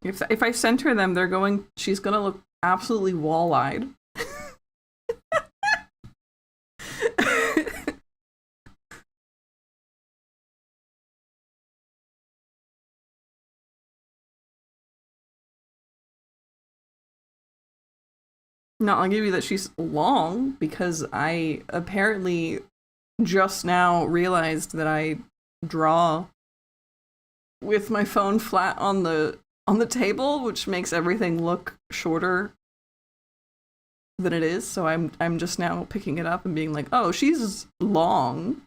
If I center them, she's going to look absolutely wall-eyed. No, I'll give you that she's long because I apparently just now realized that I draw with my phone flat on the table, which makes everything look shorter than it is. So I'm just now picking it up and being like, oh, she's long.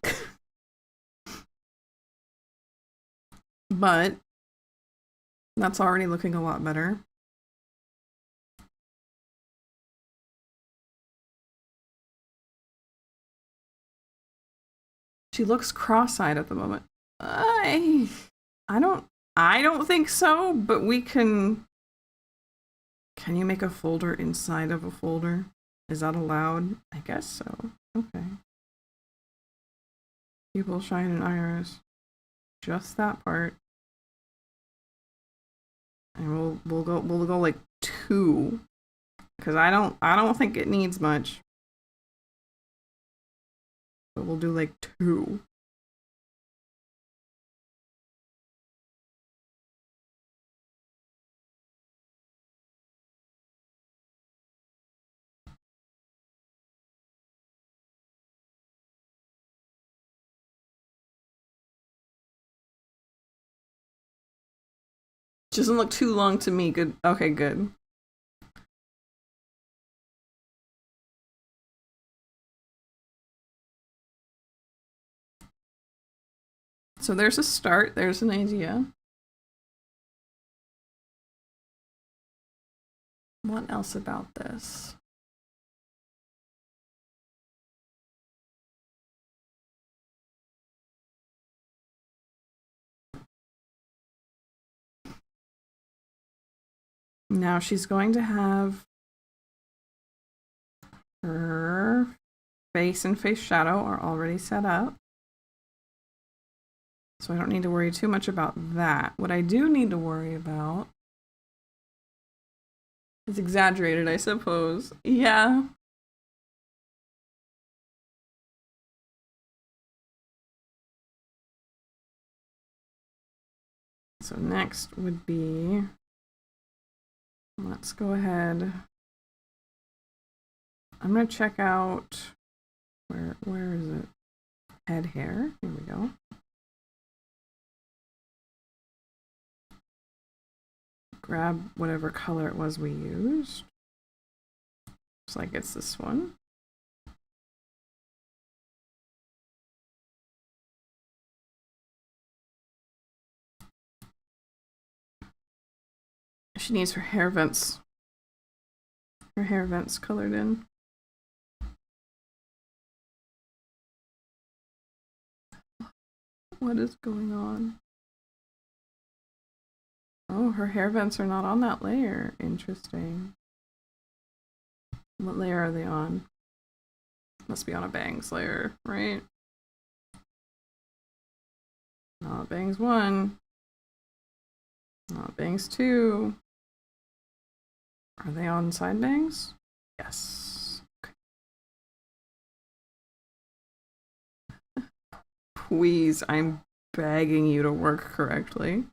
But that's already looking a lot better. She looks cross-eyed at the moment. I don't think so, but we can... Can you make a folder inside of a folder? Is that allowed? I guess so. Okay. Pupil, shine, and iris. Just that part. And we'll go like 2. Because I don't think it needs much. but we'll do like 2. Doesn't look too long to me. Good. Okay, good. So there's a start. There's an idea. What else about this? Now she's going to have her face and face shadow are already set up. So I don't need to worry too much about that. What I do need to worry about is exaggerated, I suppose. Yeah. So next would be, let's go ahead. I'm going to check out, where is it? Head hair. Here we go. Grab whatever color it was we used. Looks like it's this one. She needs her hair vents. Her hair vents colored in. What is going on? Oh, her hair vents are not on that layer. Interesting. What layer are they on? Must be on a bangs layer, right? Not bangs 1. Not bangs 2. Are they on side bangs? Yes. Okay. Please, I'm begging you to work correctly.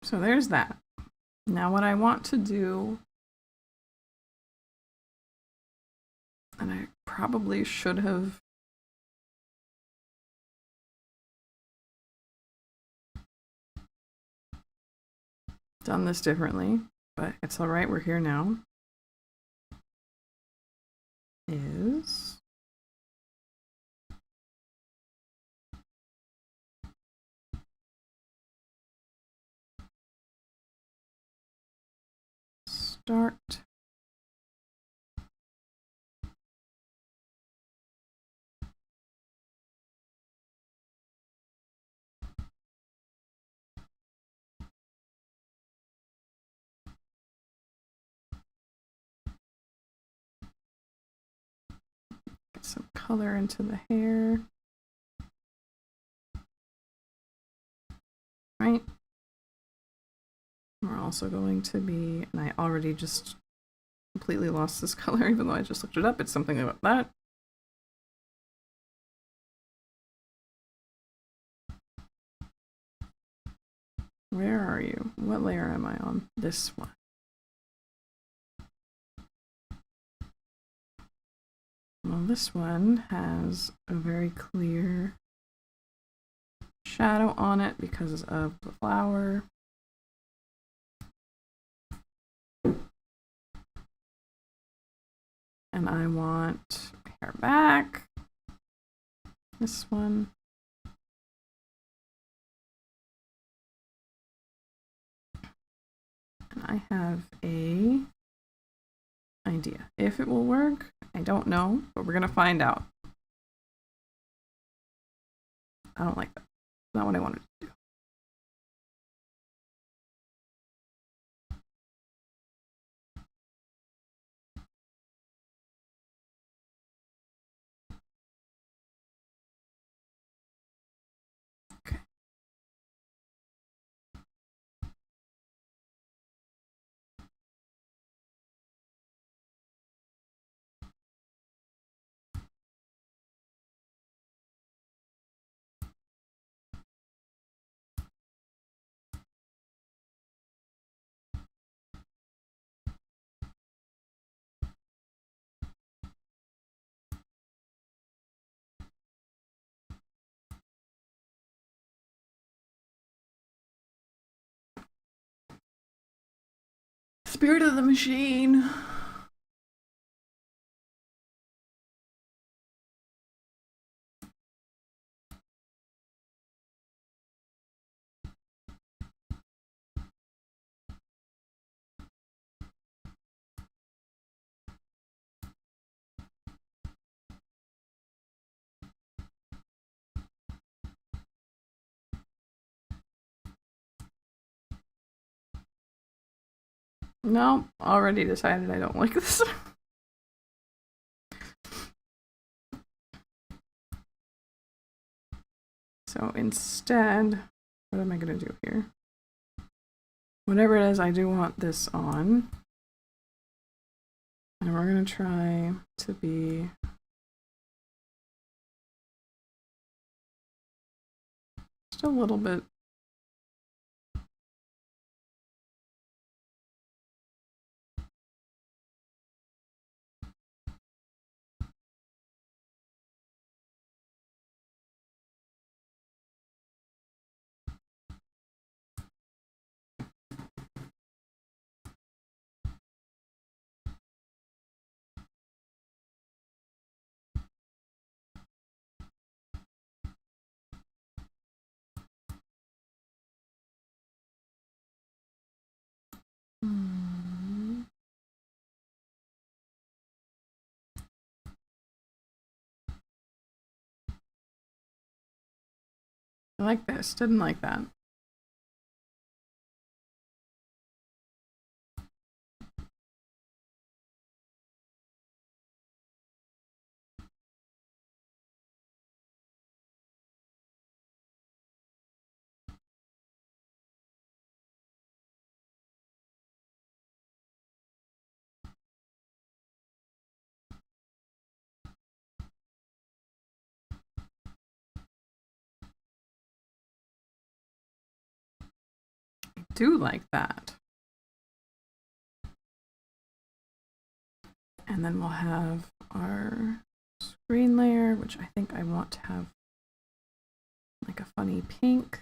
So there's that. Now what I want to do, and I probably should have done this differently, but it's all right, we're here now, is start get some color into the hair. Right. We're also going to be, and I already just completely lost this color, even though I just looked it up. It's something about that. Where are you? What layer am I on? This one. Well, this one has a very clear shadow on it because of the flower. And I want hair back. This one. I have a idea. If it will work, I don't know, but we're gonna find out. I don't like that. Not what I wanted to do. Okay. Spirit of the machine. No, already decided I don't like this. So instead, what am I gonna do here? Whatever it is, I do want this on. And we're gonna try to be just a little bit I like this, didn't like that. I do like that. And then we'll have our screen layer, which I think I want to have like a funny pink.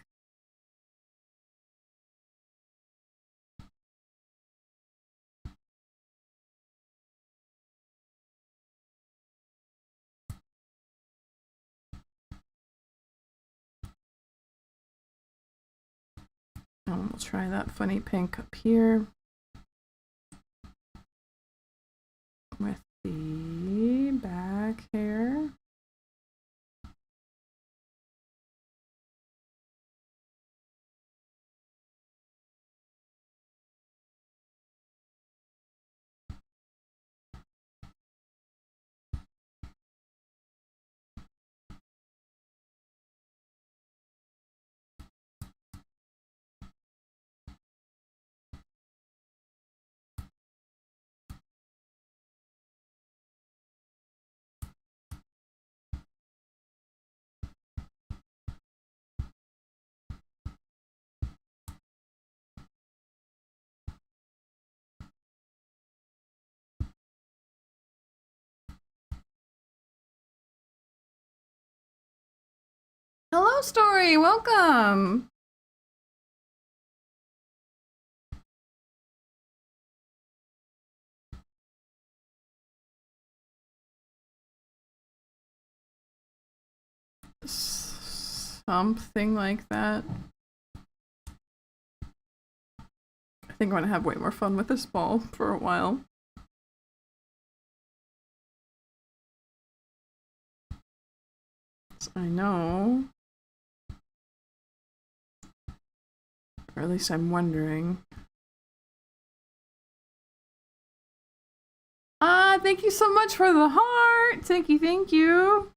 And we'll try that funny pink up here with the back hair. Hello, Story. Welcome. Something like that. I think I'm gonna have way more fun with this ball for a while. So I know. Or at least I'm wondering. Ah, thank you so much for the heart. Thank you, thank you.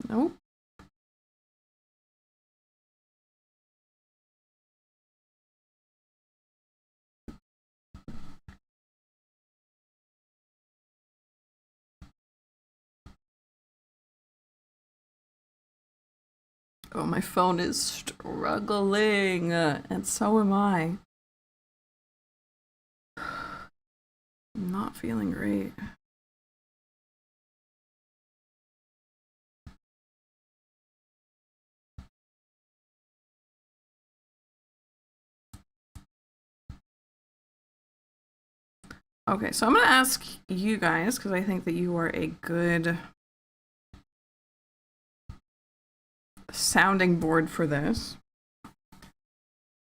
Nope. Oh, my phone is struggling, and so am I. I'm not feeling great. Okay, so I'm gonna ask you guys, because I think that you are a good sounding board for this.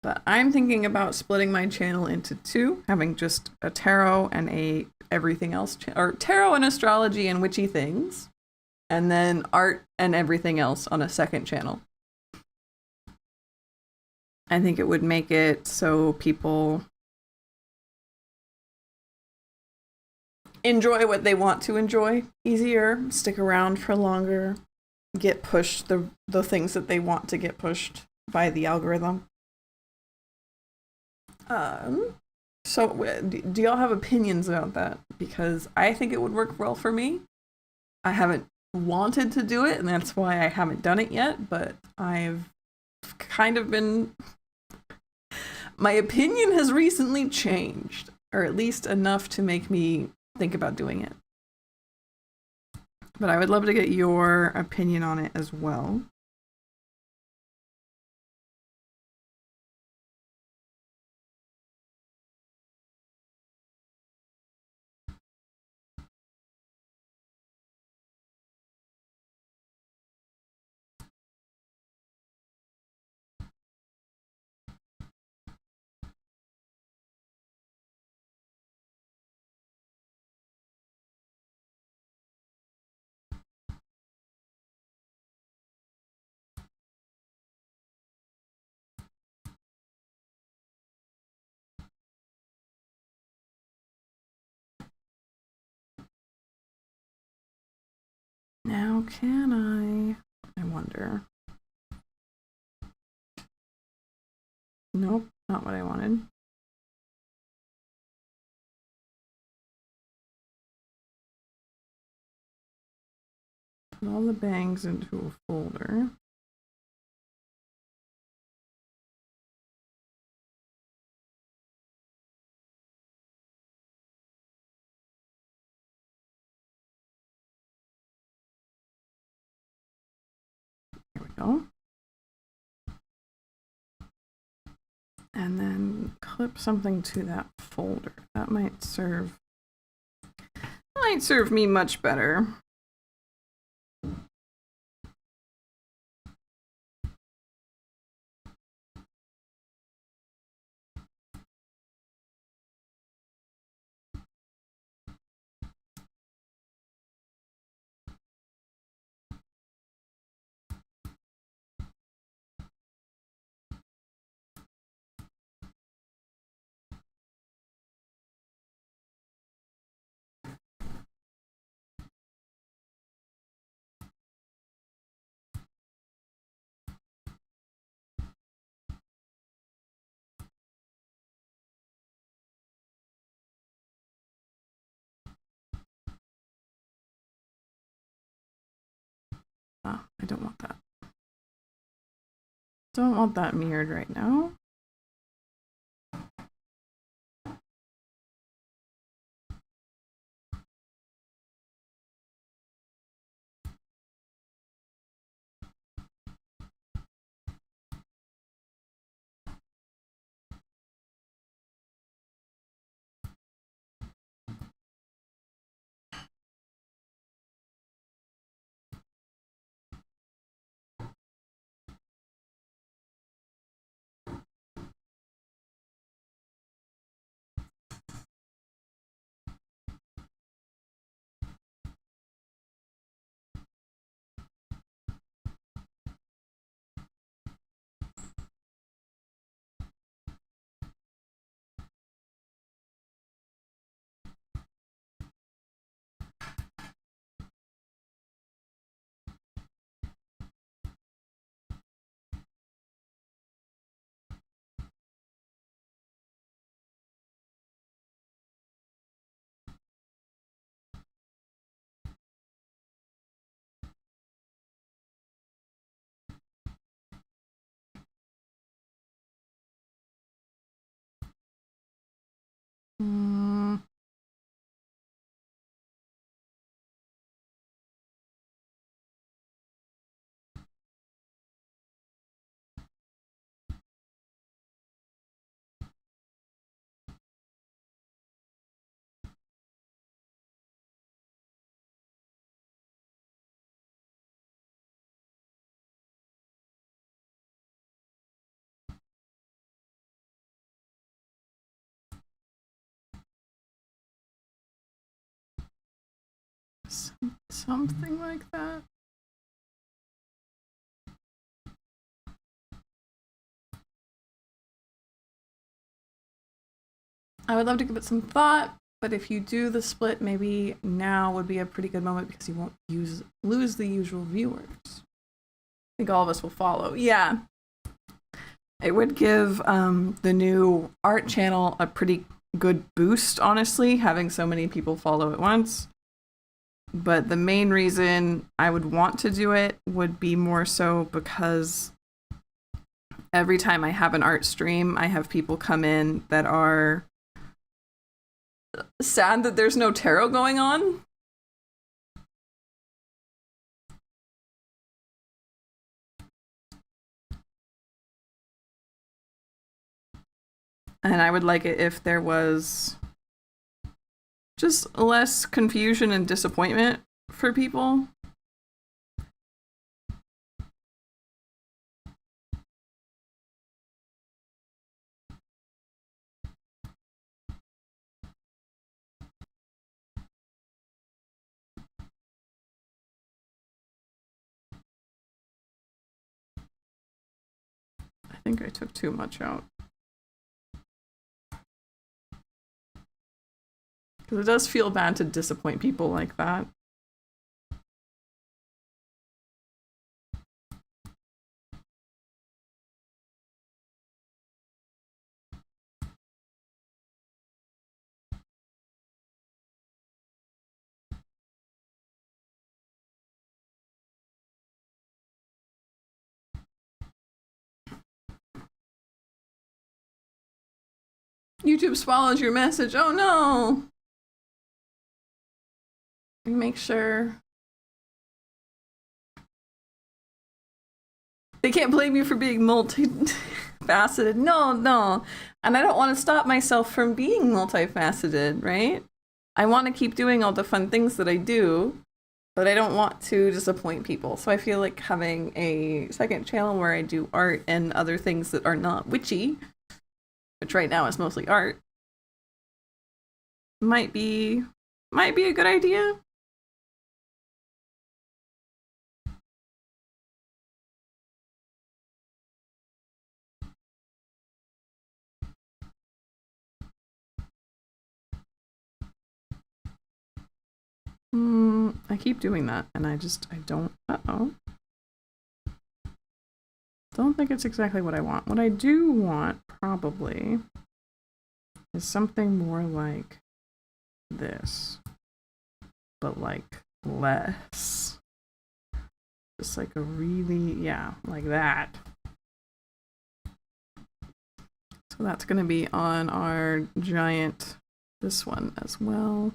But I'm thinking about splitting my channel into two, having just a tarot and a everything else, or tarot and astrology and witchy things, and then art and everything else on a second channel. I think it would make it so people enjoy what they want to enjoy easier, stick around for longer, get pushed the things that they want to get pushed by the algorithm. So do y'all have opinions about that? Because I think it would work well for me. I haven't wanted to do it, and that's why I haven't done it yet, but I've kind of been... My opinion has recently changed, or at least enough to make me think about doing it. But I would love to get your opinion on it as well. Now can I wonder. Nope, not what I wanted. Put all the bangs into a folder. There we go. And then clip something to that folder. That might serve me much better. I don't want that. Don't want that mirrored right now. Something like that. I would love to give it some thought, but if you do the split, maybe now would be a pretty good moment because you won't lose the usual viewers. I think all of us will follow. Yeah. It would give the new art channel a pretty good boost, honestly, having so many people follow at once. But the main reason I would want to do it would be more so because every time I have an art stream, I have people come in that are sad that there's no tarot going on. And I would like it if there was just less confusion and disappointment for people. I think I took too much out. Because it does feel bad to disappoint people like that. YouTube swallows your message. Oh no! Make sure. They can't blame you for being multifaceted. No. And I don't want to stop myself from being multifaceted, right? I want to keep doing all the fun things that I do, but I don't want to disappoint people. So I feel like having a second channel where I do art and other things that are not witchy, which right now is mostly art, might be a good idea. I keep doing that, and I don't. Don't think it's exactly what I want. What I do want, probably, is something more like this, but like less. Just like a really, yeah, like that. So that's going to be on our giant, this one as well.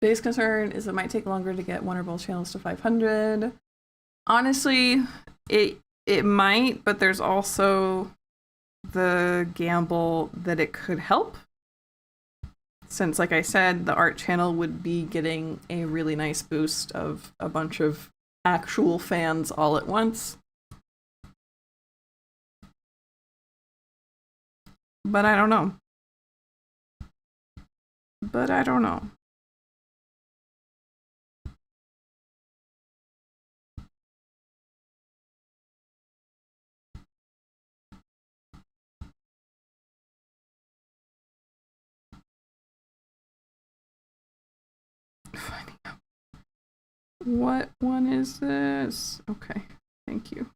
Biggest concern is it might take longer to get one or both channels to 500. Honestly, it might, but there's also the gamble that it could help. Since, like I said, the art channel would be getting a really nice boost of a bunch of actual fans all at once. But I don't know. But I don't know. Finding out. What one is this? Okay, thank you.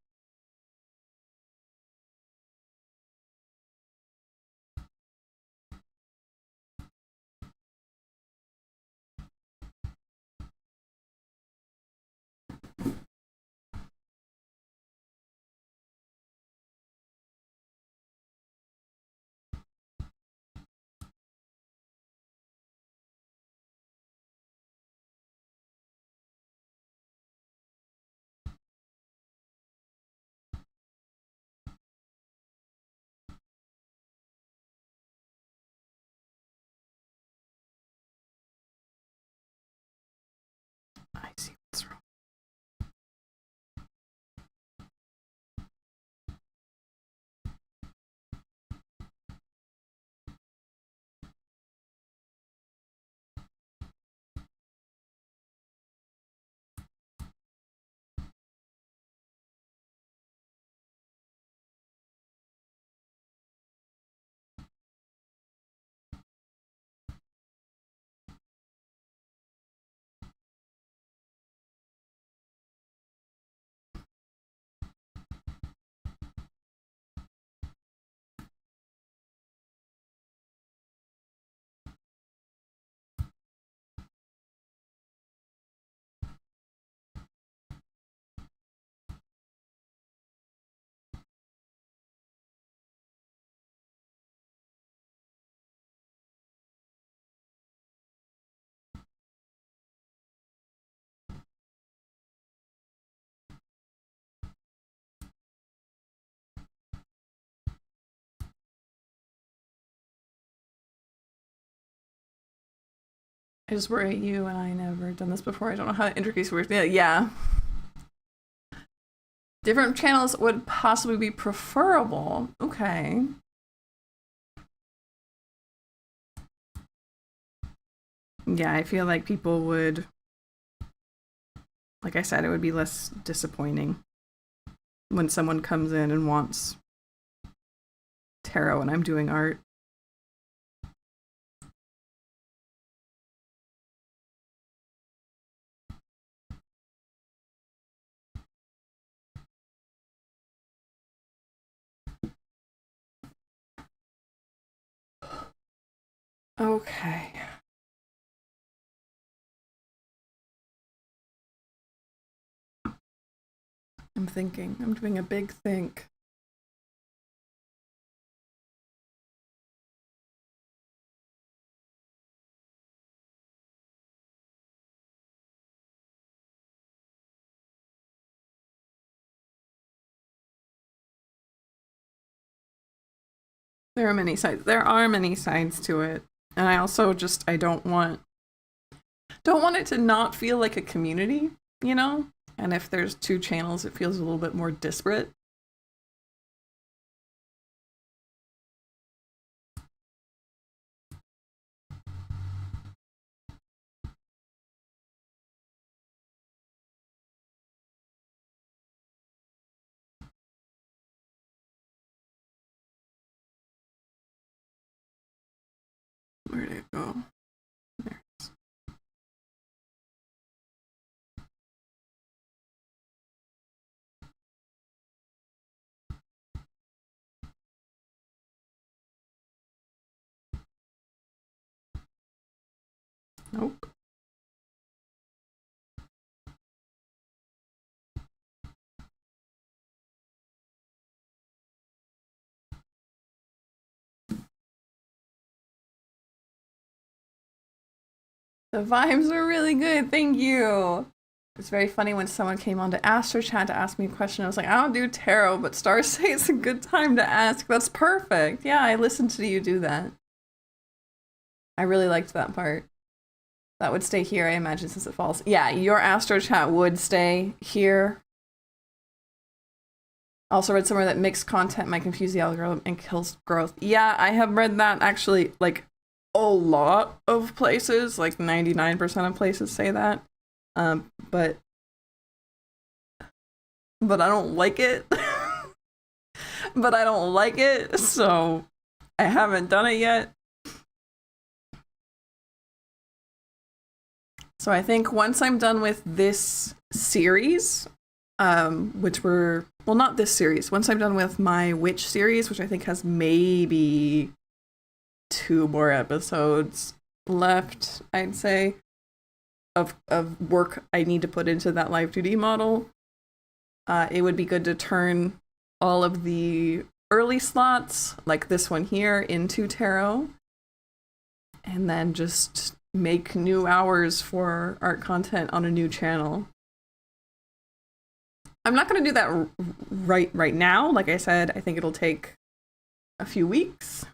I see what's wrong. I just worry you and I never done this before. I don't know how intricacies work. Yeah. Different channels would possibly be preferable. Okay. Yeah, I feel like people would, like I said, it would be less disappointing when someone comes in and wants tarot and I'm doing art. Okay. I'm thinking. I'm doing a big think. There are many sides. There are many sides to it. And I also just I don't want it to not feel like a community, you know? And if there's two channels, it feels a little bit more disparate. Where did it go? There it is. Nope. The vibes are really good, thank you. It's very funny when someone came on to Astro Chat to ask me a question. I was like, I don't do tarot, but stars say it's a good time to ask. That's perfect. Yeah, I listened to you do that. I really liked that part. That would stay here, I imagine, since it falls. Yeah, your Astro Chat would stay here. Also read somewhere that mixed content might confuse the algorithm and kills growth. Yeah, I have read that actually, like, a lot of places, like 99% of places say that. But I don't like it. But I don't like it, so I haven't done it yet. So I think once I'm done with this series, which we're, well, not this series, once I'm done with my witch series, which I think has maybe 2 more episodes left, I'd say, of work I need to put into that live 2D model, it would be good to turn all of the early slots, like this one here, into tarot, and then just make new hours for art content on a new channel. I'm not going to do that right now. Like I said, I think it'll take a few weeks,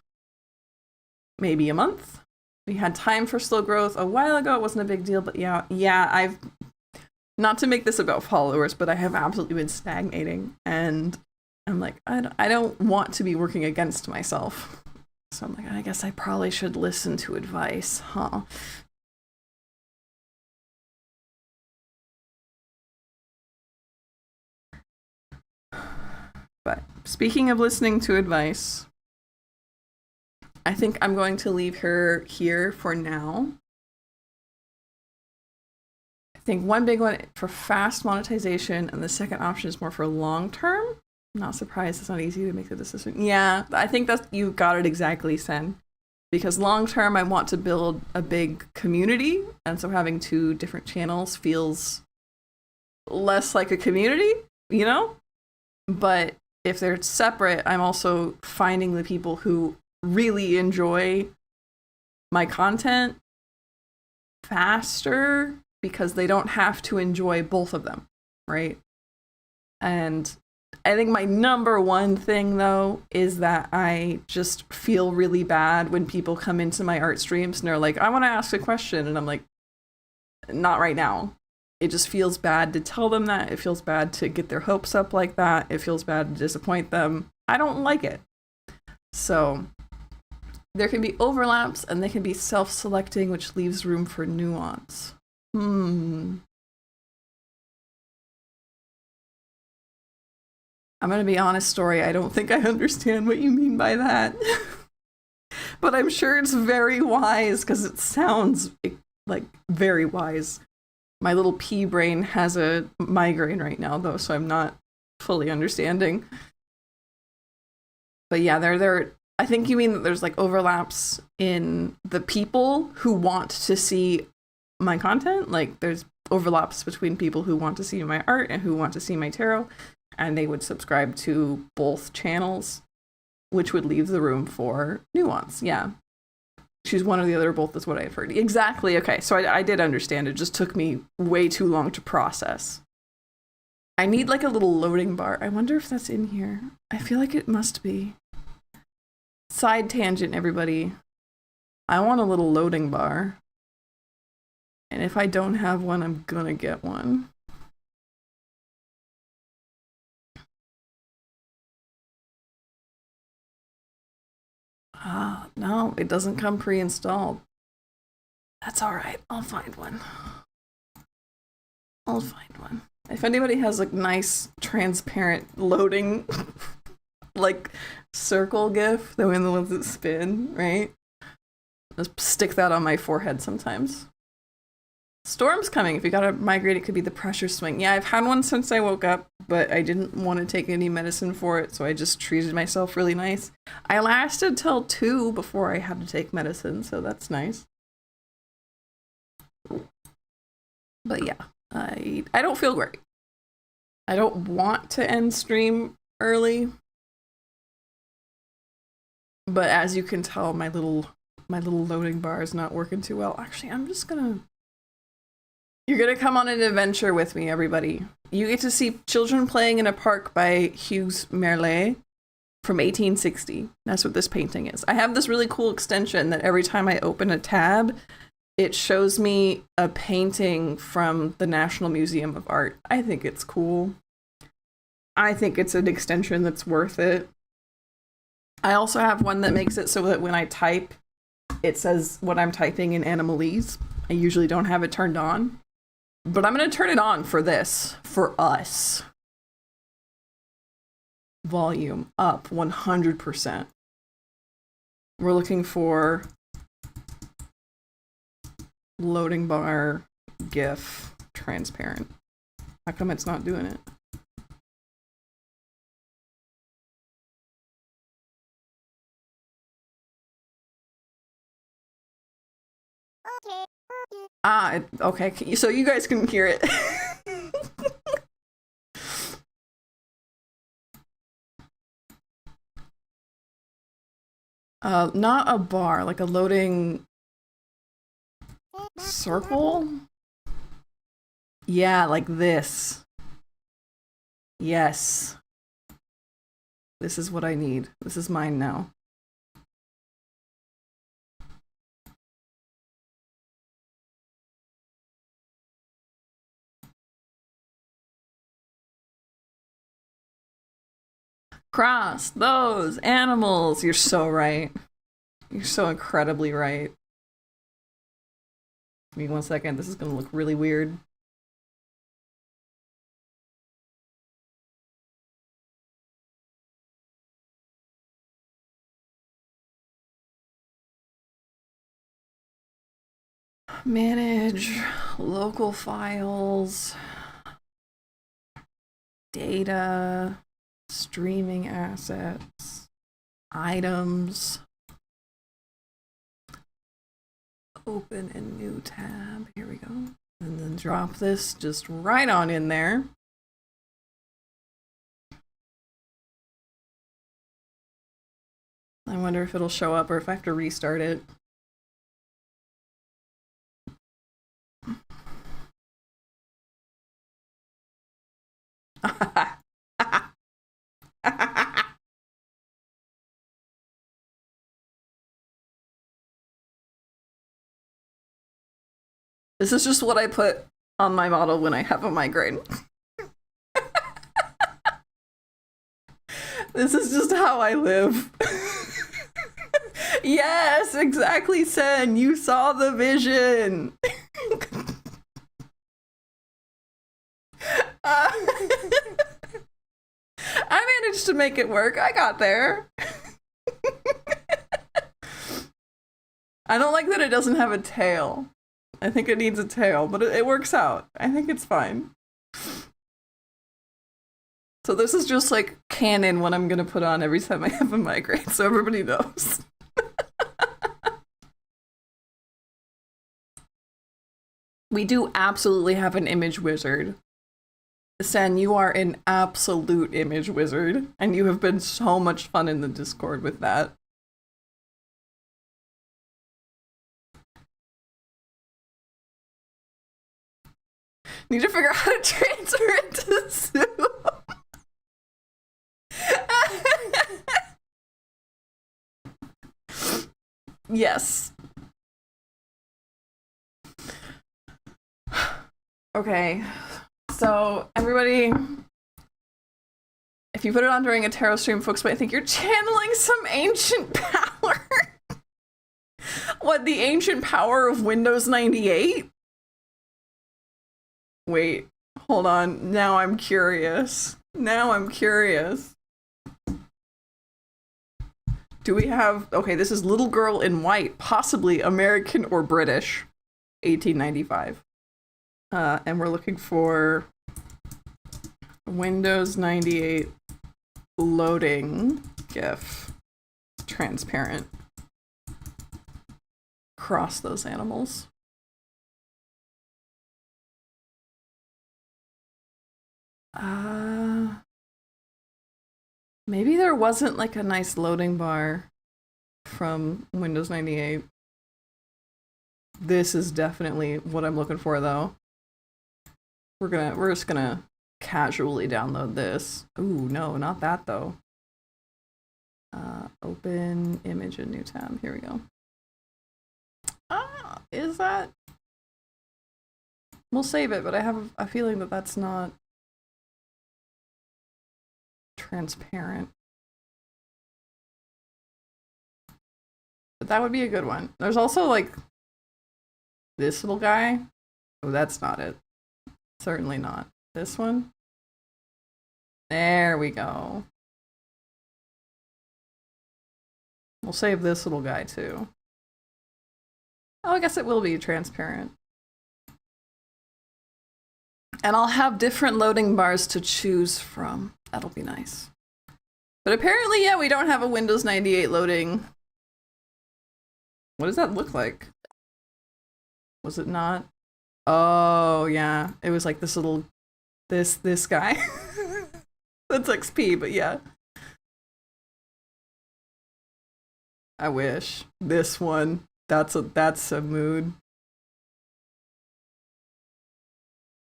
maybe a month. We had time for slow growth a while ago. It wasn't a big deal, but yeah, I've, not to make this about followers, but I have absolutely been stagnating, and I'm like, I don't want to be working against myself. So I'm like, I guess I probably should listen to advice, huh? But speaking of listening to advice, I think I'm going to leave her here for now. I think one big one for fast monetization, and the second option is more for long term. I'm not surprised it's not easy to make the decision. Yeah, I think that's, you got it exactly, Sen. Because long term, I want to build a big community, and so having 2 different channels feels less like a community, you know? But if they're separate, I'm also finding the people who really enjoy my content faster because they don't have to enjoy both of them, right? And I think my number one thing, though, is that I just feel really bad when people come into my art streams and they're like, I want to ask a question. And I'm like, not right now. It just feels bad to tell them that. It feels bad to get their hopes up like that. It feels bad to disappoint them. I don't like it. So there can be overlaps and they can be self-selecting, which leaves room for nuance. I'm going to be honest, Story. I don't think I understand what you mean by that. But I'm sure it's very wise because it sounds like very wise. My little pea brain has a migraine right now, though, so I'm not fully understanding. But yeah, I think you mean that there's like overlaps in the people who want to see my content. Like there's overlaps between people who want to see my art and who want to see my tarot, and they would subscribe to both channels, which would leave the room for nuance. Yeah. Choose one or the other, both is what I've heard. Exactly. Okay, so I did understand. It just took me way too long to process. I need like a little loading bar. I wonder if that's in here. I feel like it must be. Side tangent, everybody. I want a little loading bar. And if I don't have one, I'm gonna get one. Ah, no, it doesn't come pre-installed. That's all right. I'll find one. If anybody has like nice transparent loading like circle gif, the ones that spin, right? Just stick that on my forehead sometimes. Storm's coming. If you gotta migrate, it could be the pressure swing. Yeah, I've had one since I woke up, but I didn't want to take any medicine for it, so I just treated myself really nice. I lasted till 2 before I had to take medicine, so that's nice. But yeah, I don't feel great. I don't want to end stream early. But as you can tell, my little loading bar is not working too well. Actually, you're gonna come on an adventure with me, everybody. You get to see Children Playing in a Park by Hugues Merlet from 1860. That's what this painting is. I have this really cool extension that every time I open a tab, it shows me a painting from the National Museum of Art. I think it's cool. I think it's an extension that's worth it. I also have one that makes it so that when I type, it says what I'm typing in Animalese. I usually don't have it turned on, but I'm going to turn it on for this, for us. Volume up 100%. We're looking for loading bar GIF transparent. How come it's not doing it? Okay. So you guys can hear it. Not a bar, like a loading circle? Yeah, like this. Yes. This is what I need. This is mine now. Cross those animals. You're so right. You're so incredibly right. Give me 1 second. This is gonna look really weird. Manage local files, data, streaming assets, items. Open a new tab. Here we go. And then drop this just right on in there. I wonder if it'll show up or if I have to restart it. This is just what I put on my model when I have a migraine. This is just how I live. Yes, exactly, Sen. You saw the vision. I managed to make it work. I got there. I don't like that it doesn't have a tail. I think it needs a tail, but it works out. I think it's fine. So this is just like canon what I'm gonna put on every time I have a migraine, so everybody knows. We do absolutely have an image wizard. Sen, you are an absolute image wizard, and you have been so much fun in the Discord with that. Need to figure out how to transfer it to Zoom. Yes. Okay. So, everybody, if you put it on during a tarot stream, folks might think you're channeling some ancient power. What, the ancient power of Windows 98? Wait, hold on. Now I'm curious. Do we have... Okay, this is Little Girl in White, possibly American or British, 1895. And we're looking for Windows 98 loading GIF transparent. Cross those animals. Maybe there wasn't like a nice loading bar from Windows 98. This is definitely what I'm looking for though. We're just gonna casually download this. Ooh, no, not that though. Open image in new tab. Here we go. Is that? We'll save it, but I have a feeling that that's not transparent. But that would be a good one. There's also like this little guy. Oh, that's not it. Certainly not. This one. There we go. We'll save this little guy too. Oh, I guess it will be transparent. And I'll have different loading bars to choose from. That'll be nice. But apparently, yeah, we don't have a Windows 98 loading. What does that look like? Was it not? Oh, yeah. It was like this little, this guy. That's XP, but yeah. I wish. This one. That's a mood.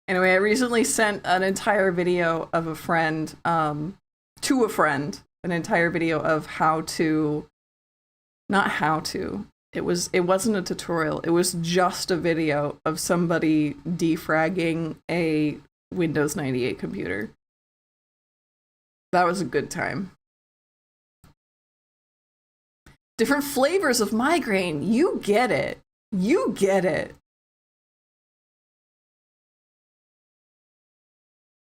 Anyway, I recently sent an entire video of a friend, to a friend, an entire video of how to, not how to, it wasn't a tutorial, it was just a video of somebody defragging a Windows 98 computer. That was a good time. Different flavors of migraine. You get it. You get it.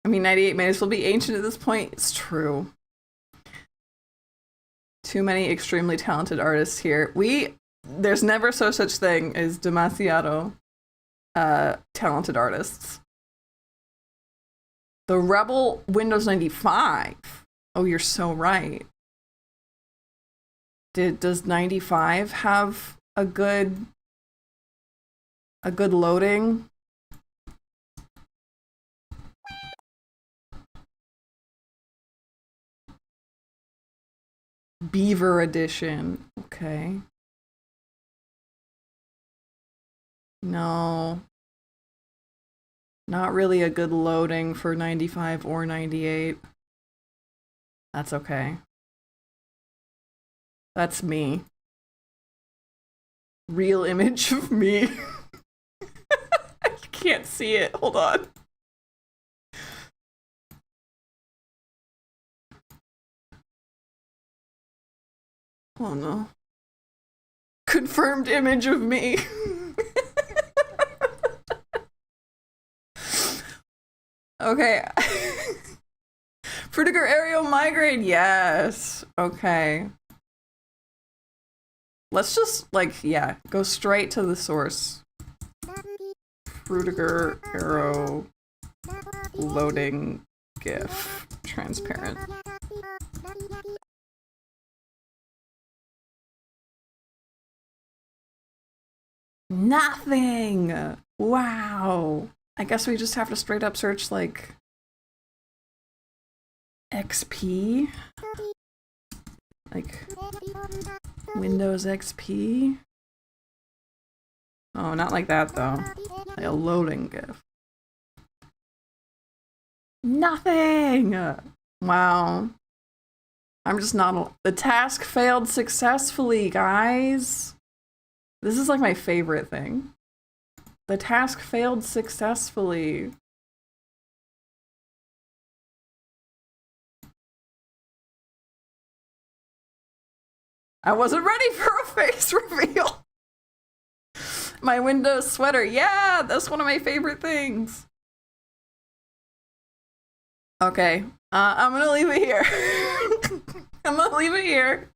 I mean, 98 may as well be ancient at this point. It's true. Too many extremely talented artists here. There's never such thing as demasiado talented artists. The Rebel Windows 95. Oh, you're so right. Does 95 have a good loading? Beaver edition. Okay. No. Not really a good loading for 95 or 98. That's okay. That's me. Real image of me. I can't see it. Hold on. Oh no. Confirmed image of me. Okay. Frutiger aerial migraine, yes. Okay. Let's just, like, yeah, go straight to the source. Frutiger arrow loading GIF. Transparent. Nothing! Wow. I guess we just have to straight up search, like, XP? Like, Windows XP? Oh, not like that, though. Like a loading GIF. Nothing! Wow. I'm just not... The task failed successfully, guys! This is like my favorite thing. The task failed successfully. I wasn't ready for a face reveal. My Windows sweater. Yeah, that's one of my favorite things. Okay, I'm gonna leave it here. I'm gonna leave it here.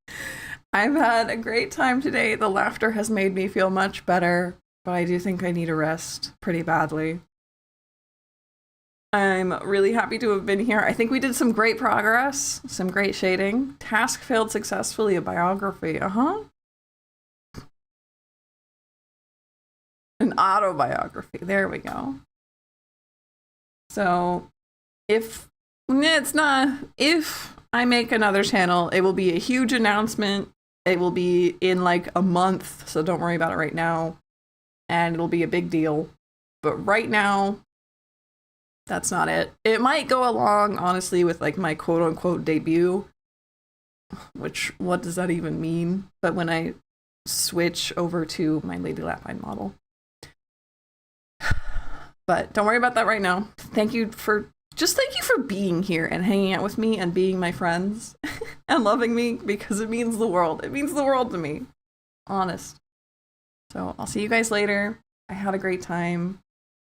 I've had a great time today. The laughter has made me feel much better, but I do think I need a rest pretty badly. I'm really happy to have been here. I think we did some great progress, some great shading. Task failed successfully, a biography. An autobiography. There we go. So if it's not, if I make another channel, it will be a huge announcement. It will be in like a month, so don't worry about it right now. And it'll be a big deal. But right now, that's not it. It might go along, honestly, with like my quote unquote debut, which, what does that even mean? But when I switch over to my Lady Lapine model. But don't worry about that right now. Thank you for being here and hanging out with me and being my friends and loving me, because it means the world. It means the world to me. Honest. So I'll see you guys later. I had a great time.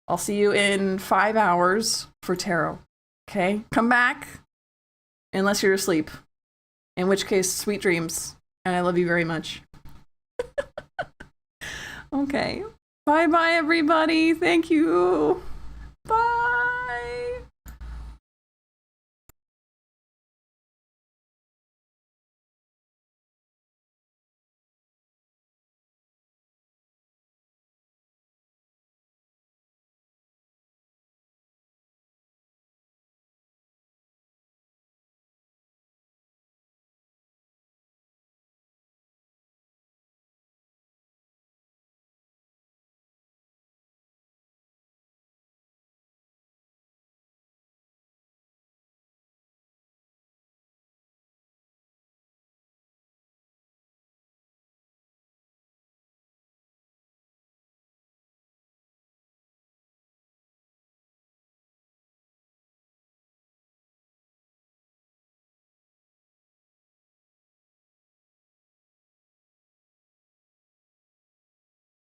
I'll see you in 5 hours for tarot. Okay? Come back. Unless you're asleep. In which case, sweet dreams. And I love you very much. Okay. Bye-bye, everybody. Thank you.